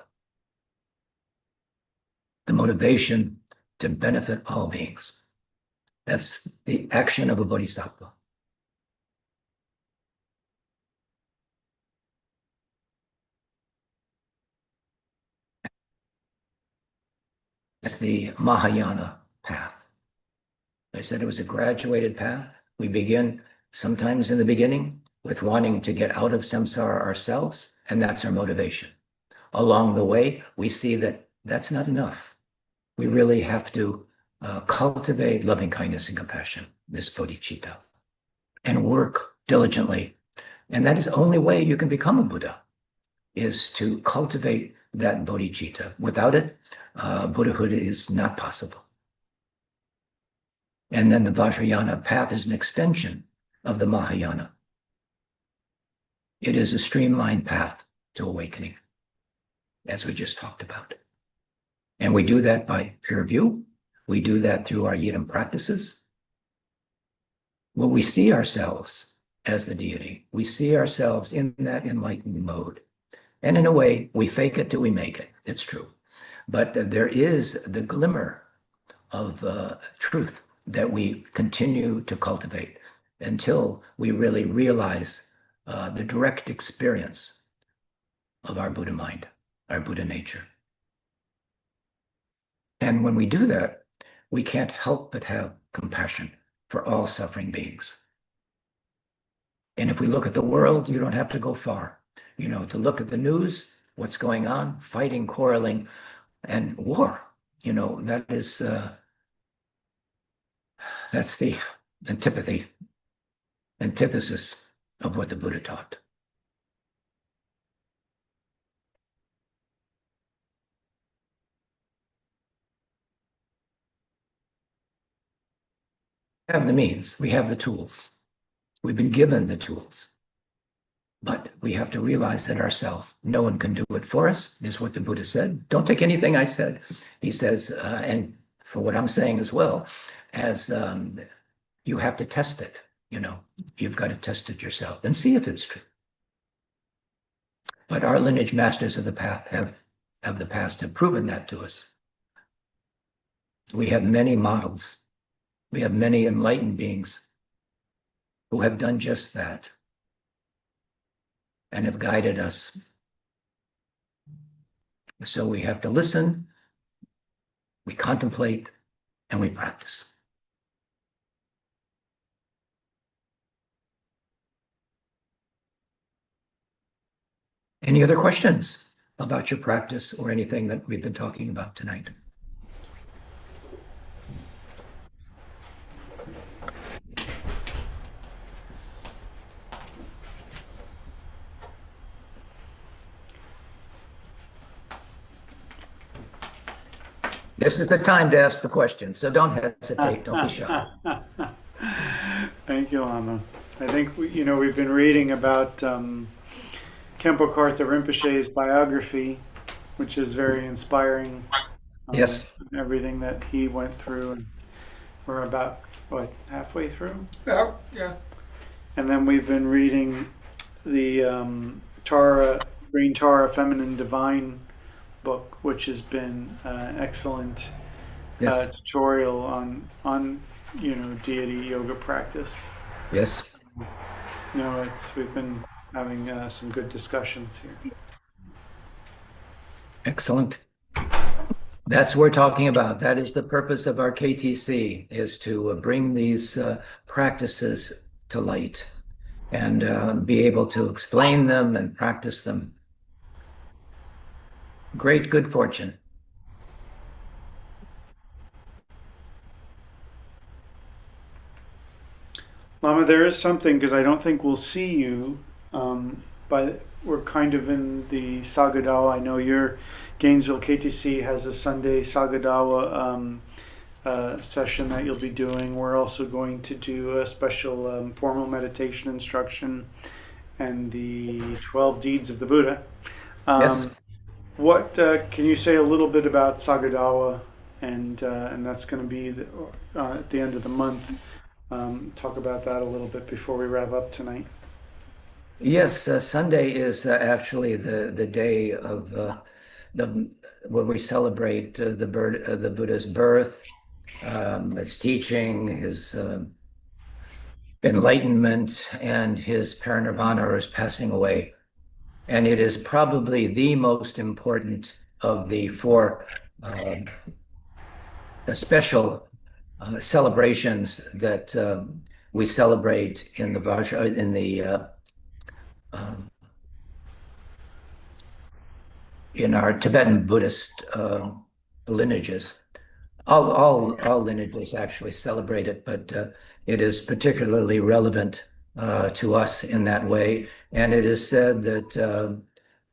The motivation to benefit all beings. That's the action of a bodhisattva. That's the Mahayana path. I said it was a graduated path. We begin sometimes in the beginning with wanting to get out of samsara ourselves, and that's our motivation. along the way, we see that that's not enough. We really have to cultivate loving kindness and compassion, this bodhicitta, and work diligently. And that is the only way you can become a Buddha, is to cultivate that bodhicitta. Without it, Buddhahood is not possible. And then the Vajrayana path is an extension of the Mahayana. It is a streamlined path to awakening, as we just talked about. And we do that by pure view. We do that through our yidam practices. Well, we see ourselves as the deity. We see ourselves in that enlightened mode. And in a way, we fake it till we make it. It's true. But there is the glimmer of truth that we continue to cultivate until we really realize the direct experience of our Buddha mind, our Buddha nature. And when we do that, we can't help but have compassion for all suffering beings. And if we look at the world, you don't have to go far, to look at the news, what's going on, fighting, quarreling, and war. That is, that's the antithesis of what the Buddha taught. We have the means, we have the tools. We've been given the tools. But we have to realize that ourselves, no one can do it for us, is what the Buddha said. Don't take anything I said. He says, and for what I'm saying as well, as you have to test it. You've got to test it yourself and see if it's true. But our lineage masters of the path of the past have proven that to us. We have many models. We have many enlightened beings who have done just that and have guided us. So we have to listen, we contemplate, and we practice. Any other questions about your practice or anything that we've been talking about tonight? This is the time to ask the question, so don't hesitate, don't be shy. Thank you, Lama. I think we've been reading about Khenpo Kartha Rinpoche's biography, which is very inspiring. Yes. Everything that he went through, and we're about halfway through. Yeah. And then we've been reading the Green Tara Feminine Divine book, which has been an excellent tutorial on deity yoga practice. Yes. We've been having some good discussions here. Excellent. That's what we're talking about. That is the purpose of our KTC, is to bring these practices to light and be able to explain them and practice them. Great good fortune. Lama, there is something, because I don't think we'll see you, but we're kind of in the Sagadawa. I know your Gainesville KTC has a Sunday Sagadawa session that you'll be doing. We're also going to do a special formal meditation instruction and the 12 deeds of the Buddha. Yes. What can you say a little bit about Sagadawa, and that's going to be at the end of the month. Talk about that a little bit before we wrap up tonight. Yes, Sunday is actually the day of when we celebrate the Buddha's birth, his teaching, his enlightenment, and his parinirvana, or his passing away. And it is probably the most important of the four special celebrations that we celebrate in the in our Tibetan Buddhist lineages. All lineages actually celebrate it, but it is particularly relevant to us in that way. And it is said that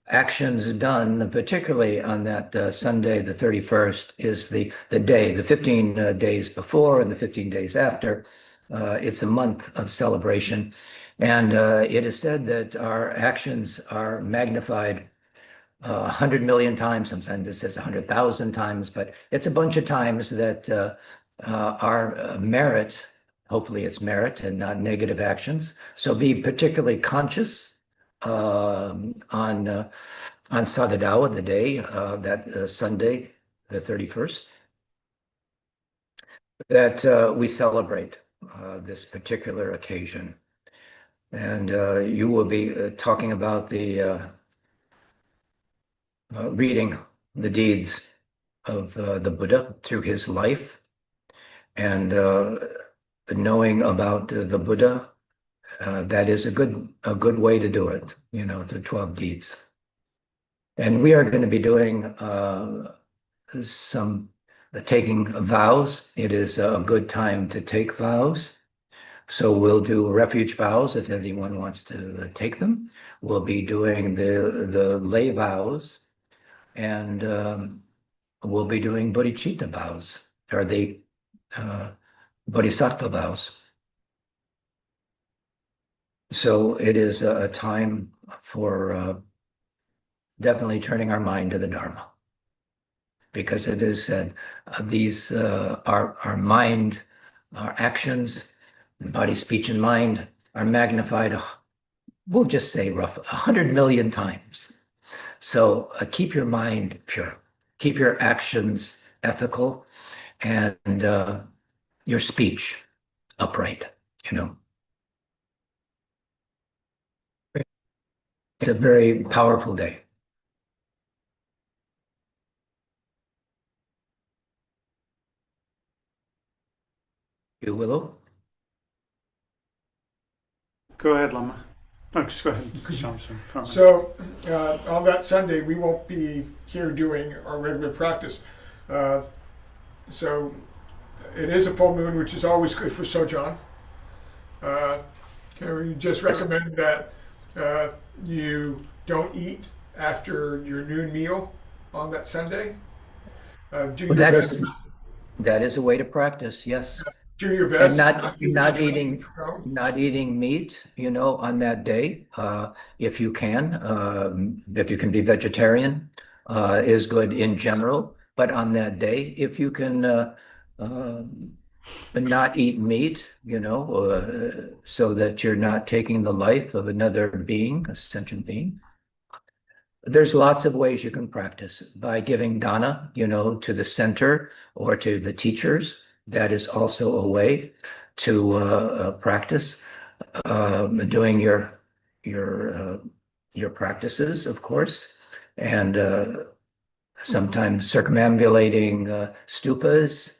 actions done, particularly on that Sunday, the 31st, is the day, the 15 days before and the 15 days after. It's a month of celebration. And it is said that our actions are magnified 100 million times. Sometimes it says 100,000 times, but it's a bunch of times that our merit, hopefully it's merit and not negative actions. So be particularly conscious on Sagadawa, the day, that Sunday, the 31st, that we celebrate this particular occasion. And you will be talking about the reading the deeds of the Buddha through his life, and knowing about the Buddha. That is a good way to do it, the 12 deeds. And we are going to be doing some taking vows. It is a good time to take vows. So we'll do refuge vows if anyone wants to take them. We'll be doing the lay vows, and we'll be doing bodhicitta vows, or the bodhisattva vows. So it is a time for definitely turning our mind to the Dharma, because it is said these our mind, our actions, body, speech, and mind are magnified. We'll just say rough 100 million times. So keep your mind pure, keep your actions ethical, and your speech upright. It's a very powerful day. You, Willow? Go ahead, Lama. Oh, just go ahead. Johnson. So on that Sunday, we won't be here doing our regular practice. So it is a full moon, which is always good for sojourn. Can we just recommend that you don't eat after your noon meal on that Sunday? Do your best. That is a way to practice, yes. Do your best. And not eating meat, on that day, if you can be vegetarian, is good in general. But on that day, if you can not eat meat, so that you're not taking the life of another being, a sentient being. There's lots of ways you can practice by giving dana, to the center or to the teachers. That is also a way to practice doing your practices, of course, and sometimes circumambulating stupas.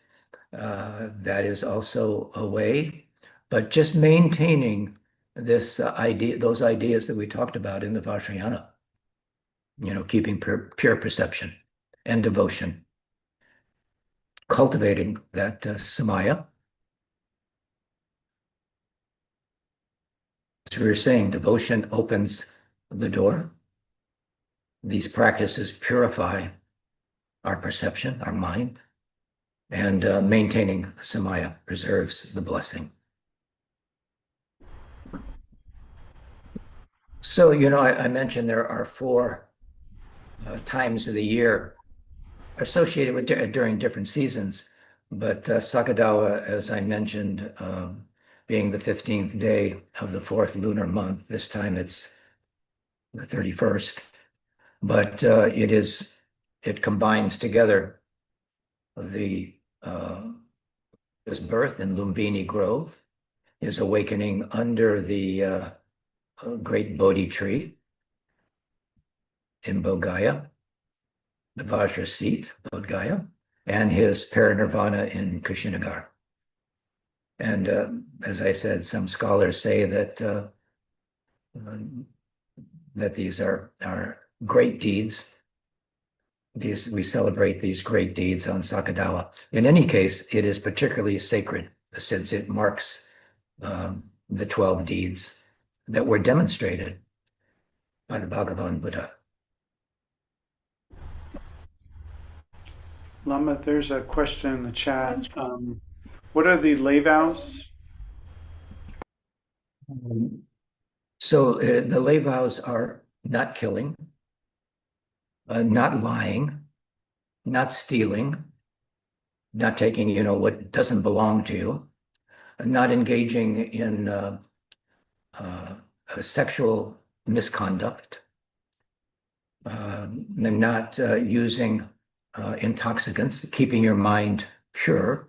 That is also a way, but just maintaining this those ideas that we talked about in the Vajrayana. Keeping pure perception and devotion, cultivating that samaya. As we were saying, devotion opens the door. These practices purify our perception, our mind, and maintaining samaya preserves the blessing. So, I mentioned there are 4 times of the year associated with during different seasons, but Sakadawa, as I mentioned, being the 15th day of the 4th lunar month, this time it's the 31st, but it combines together his birth in Lumbini Grove, his awakening under the great Bodhi tree in Bodh the Vajra seat, Bodh Gaya, and his parinirvana in Kushinagar. And as I said, some scholars say that that these are great deeds we celebrate these great deeds on Sakadawa. In any case, it is particularly sacred since it marks the 12 deeds that were demonstrated by the Bhagavan Buddha. Lama, there's a question in the chat. What are the lay vows? So the lay vows are not killing, not lying, not stealing, not taking, what doesn't belong to you, not engaging in sexual misconduct, not using intoxicants, keeping your mind pure,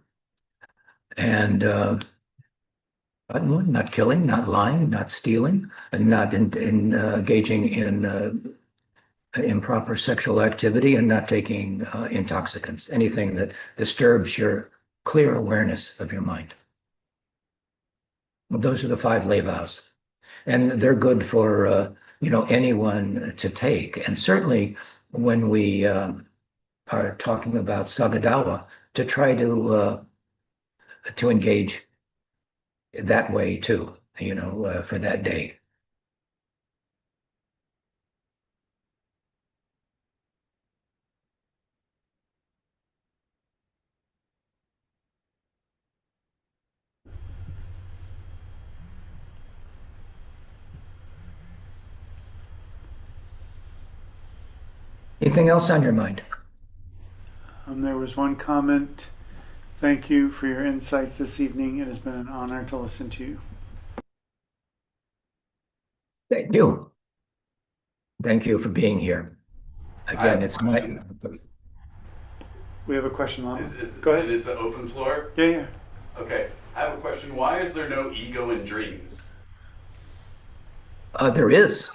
and not killing, not lying, not stealing, and not engaging in improper sexual activity, and not taking intoxicants, anything that disturbs your clear awareness of your mind. Those are the 5 lay vows, and they're good for anyone to take. And certainly when we are talking about Sagadawa, to try to engage that way too, for that day. Anything else on your mind? There was one comment. Thank you for your insights this evening. It has been an honor to listen to you. Thank you. Thank you for being here. Again, it's my... We have a question, Lama. Go ahead. It's an open floor? Yeah. Okay. I have a question. Why is there no ego in dreams? There is.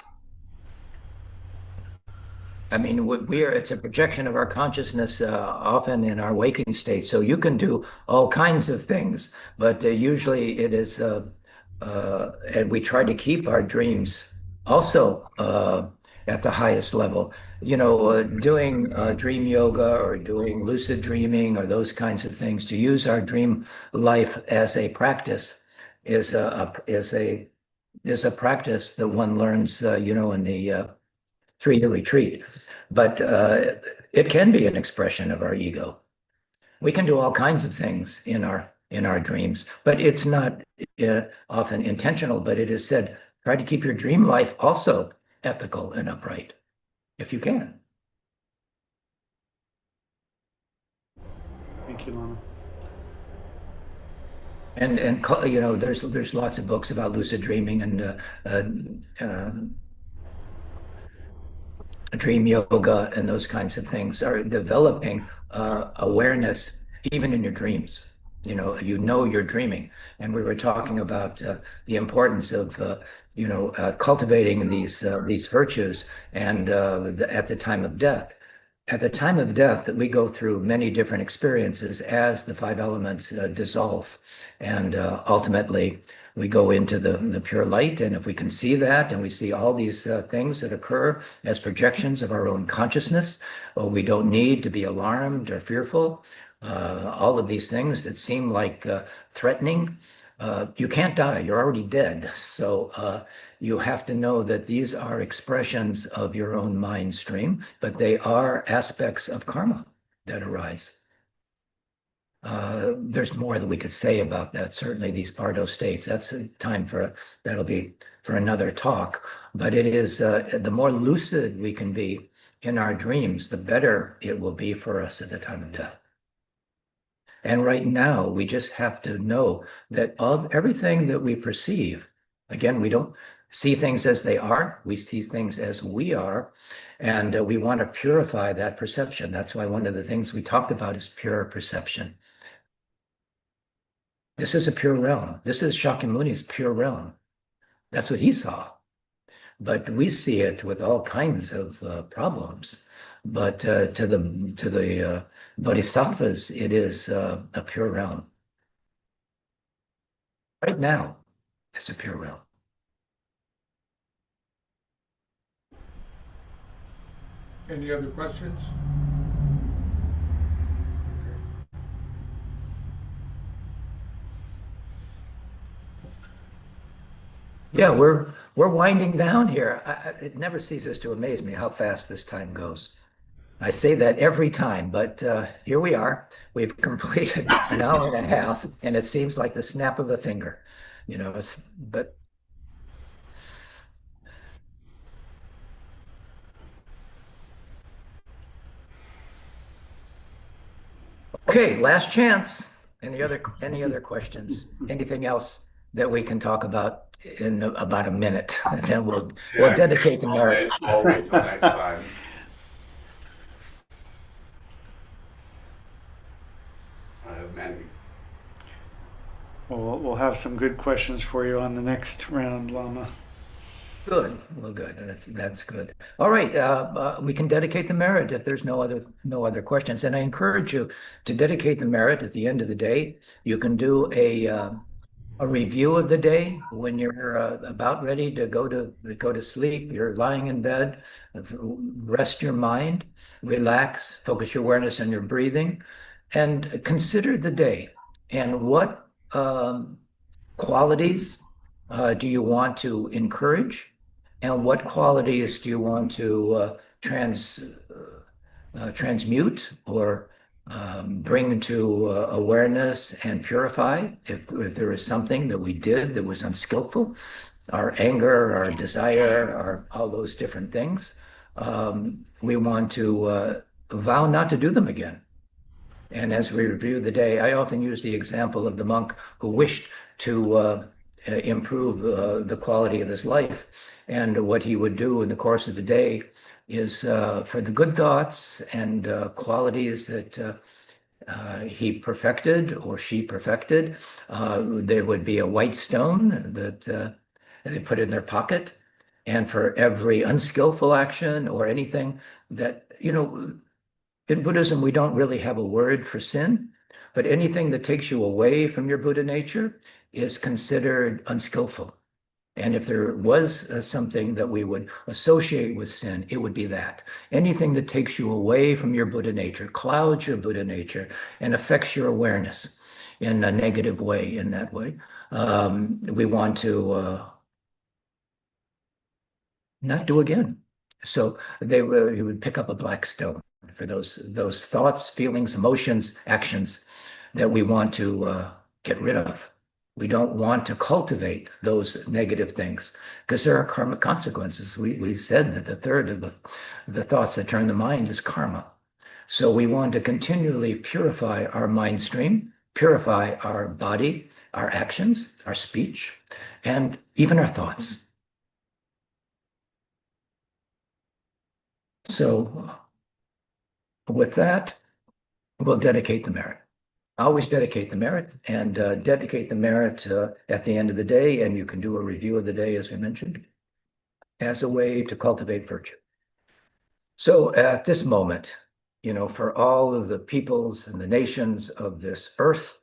I mean, it's a projection of our consciousness often in our waking state. So you can do all kinds of things, but usually it is, and we try to keep our dreams also at the highest level. Doing dream yoga or doing lucid dreaming or those kinds of things, to use our dream life as a practice is a practice that one learns, in the 3-year retreat. But it can be an expression of our ego. We can do all kinds of things in our dreams, but it's not often intentional. But it is said, try to keep your dream life also ethical and upright, if you can. Thank you, Lama. And there's lots of books about lucid dreaming and dream yoga and those kinds of things are developing awareness even in your dreams. You're dreaming, and we were talking about the importance of cultivating these virtues, and at the time of death. At the time of death, we go through many different experiences as the 5 elements dissolve, and ultimately we go into the pure light. And if we can see that, and we see all these things that occur as projections of our own consciousness, we don't need to be alarmed or fearful. All of these things that seem like threatening, you can't die, you're already dead. So you have to know that these are expressions of your own mind stream, but they are aspects of karma that arise. There's more that we could say about that. Certainly these Pardo states, that's a time that'll be for another talk. But it is, the more lucid we can be in our dreams, the better it will be for us at the time of death. And right now, we just have to know that of everything that we perceive, again, we don't see things as they are, we see things as we are, and we want to purify that perception. That's why one of the things we talked about is pure perception. This is a pure realm. This is Shakyamuni's pure realm. That's what he saw. But we see it with all kinds of problems. But to the bodhisattvas, it is a pure realm. Right now, it's a pure realm. Any other questions? Yeah, we're winding down here. It never ceases to amaze me how fast this time goes. I say that every time, but here we are. We've completed an hour and a half, and it seems like the snap of a finger. But okay, last chance. Any other questions? Anything else that we can talk about in about a minute? And then we'll dedicate the merit. I'll wait till next time. I have many. Well, we'll have some good questions for you on the next round, Lama. Good. Well, good. That's good. All right. We can dedicate the merit if there's no other questions. And I encourage you to dedicate the merit at the end of the day. You can do a review of the day when you're about ready to go to sleep. You're lying in bed. Rest your mind, relax, focus your awareness on your breathing, and consider the day and what qualities do you want to encourage, and what qualities do you want to transmute or bring into awareness and purify if there is something that we did that was unskillful, our anger, our desire, all those different things. We want to vow not to do them again. And as we review the day, I often use the example of the monk who wished to improve the quality of his life. And what he would do in the course of the day is for the good thoughts and qualities that he perfected or she perfected, there would be a white stone that they put in their pocket. And for every unskillful action or anything that, in Buddhism, we don't really have a word for sin, but anything that takes you away from your Buddha nature is considered unskillful. And if there was something that we would associate with sin, it would be that. Anything that takes you away from your Buddha nature, clouds your Buddha nature, and affects your awareness in a negative way, in that way, we want to not do again. So he would pick up a black stone for those thoughts, feelings, emotions, actions that we want to get rid of. We don't want to cultivate those negative things because there are karmic consequences. We said that the third of the thoughts that turn the mind is karma. So we want to continually purify our mind stream, purify our body, our actions, our speech, and even our thoughts. So with that, we'll dedicate the merit. Always dedicate the merit and dedicate the merit at the end of the day. And you can do a review of the day, as we mentioned, as a way to cultivate virtue. So at this moment, for all of the peoples and the nations of this earth,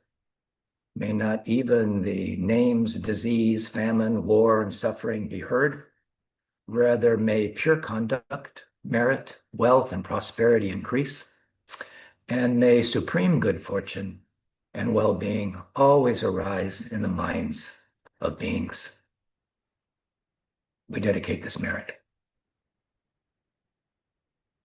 may not even the names, disease, famine, war, and suffering be heard. Rather, may pure conduct, merit, wealth, and prosperity increase. And may supreme good fortune and well-being always arise in the minds of beings. We dedicate this merit.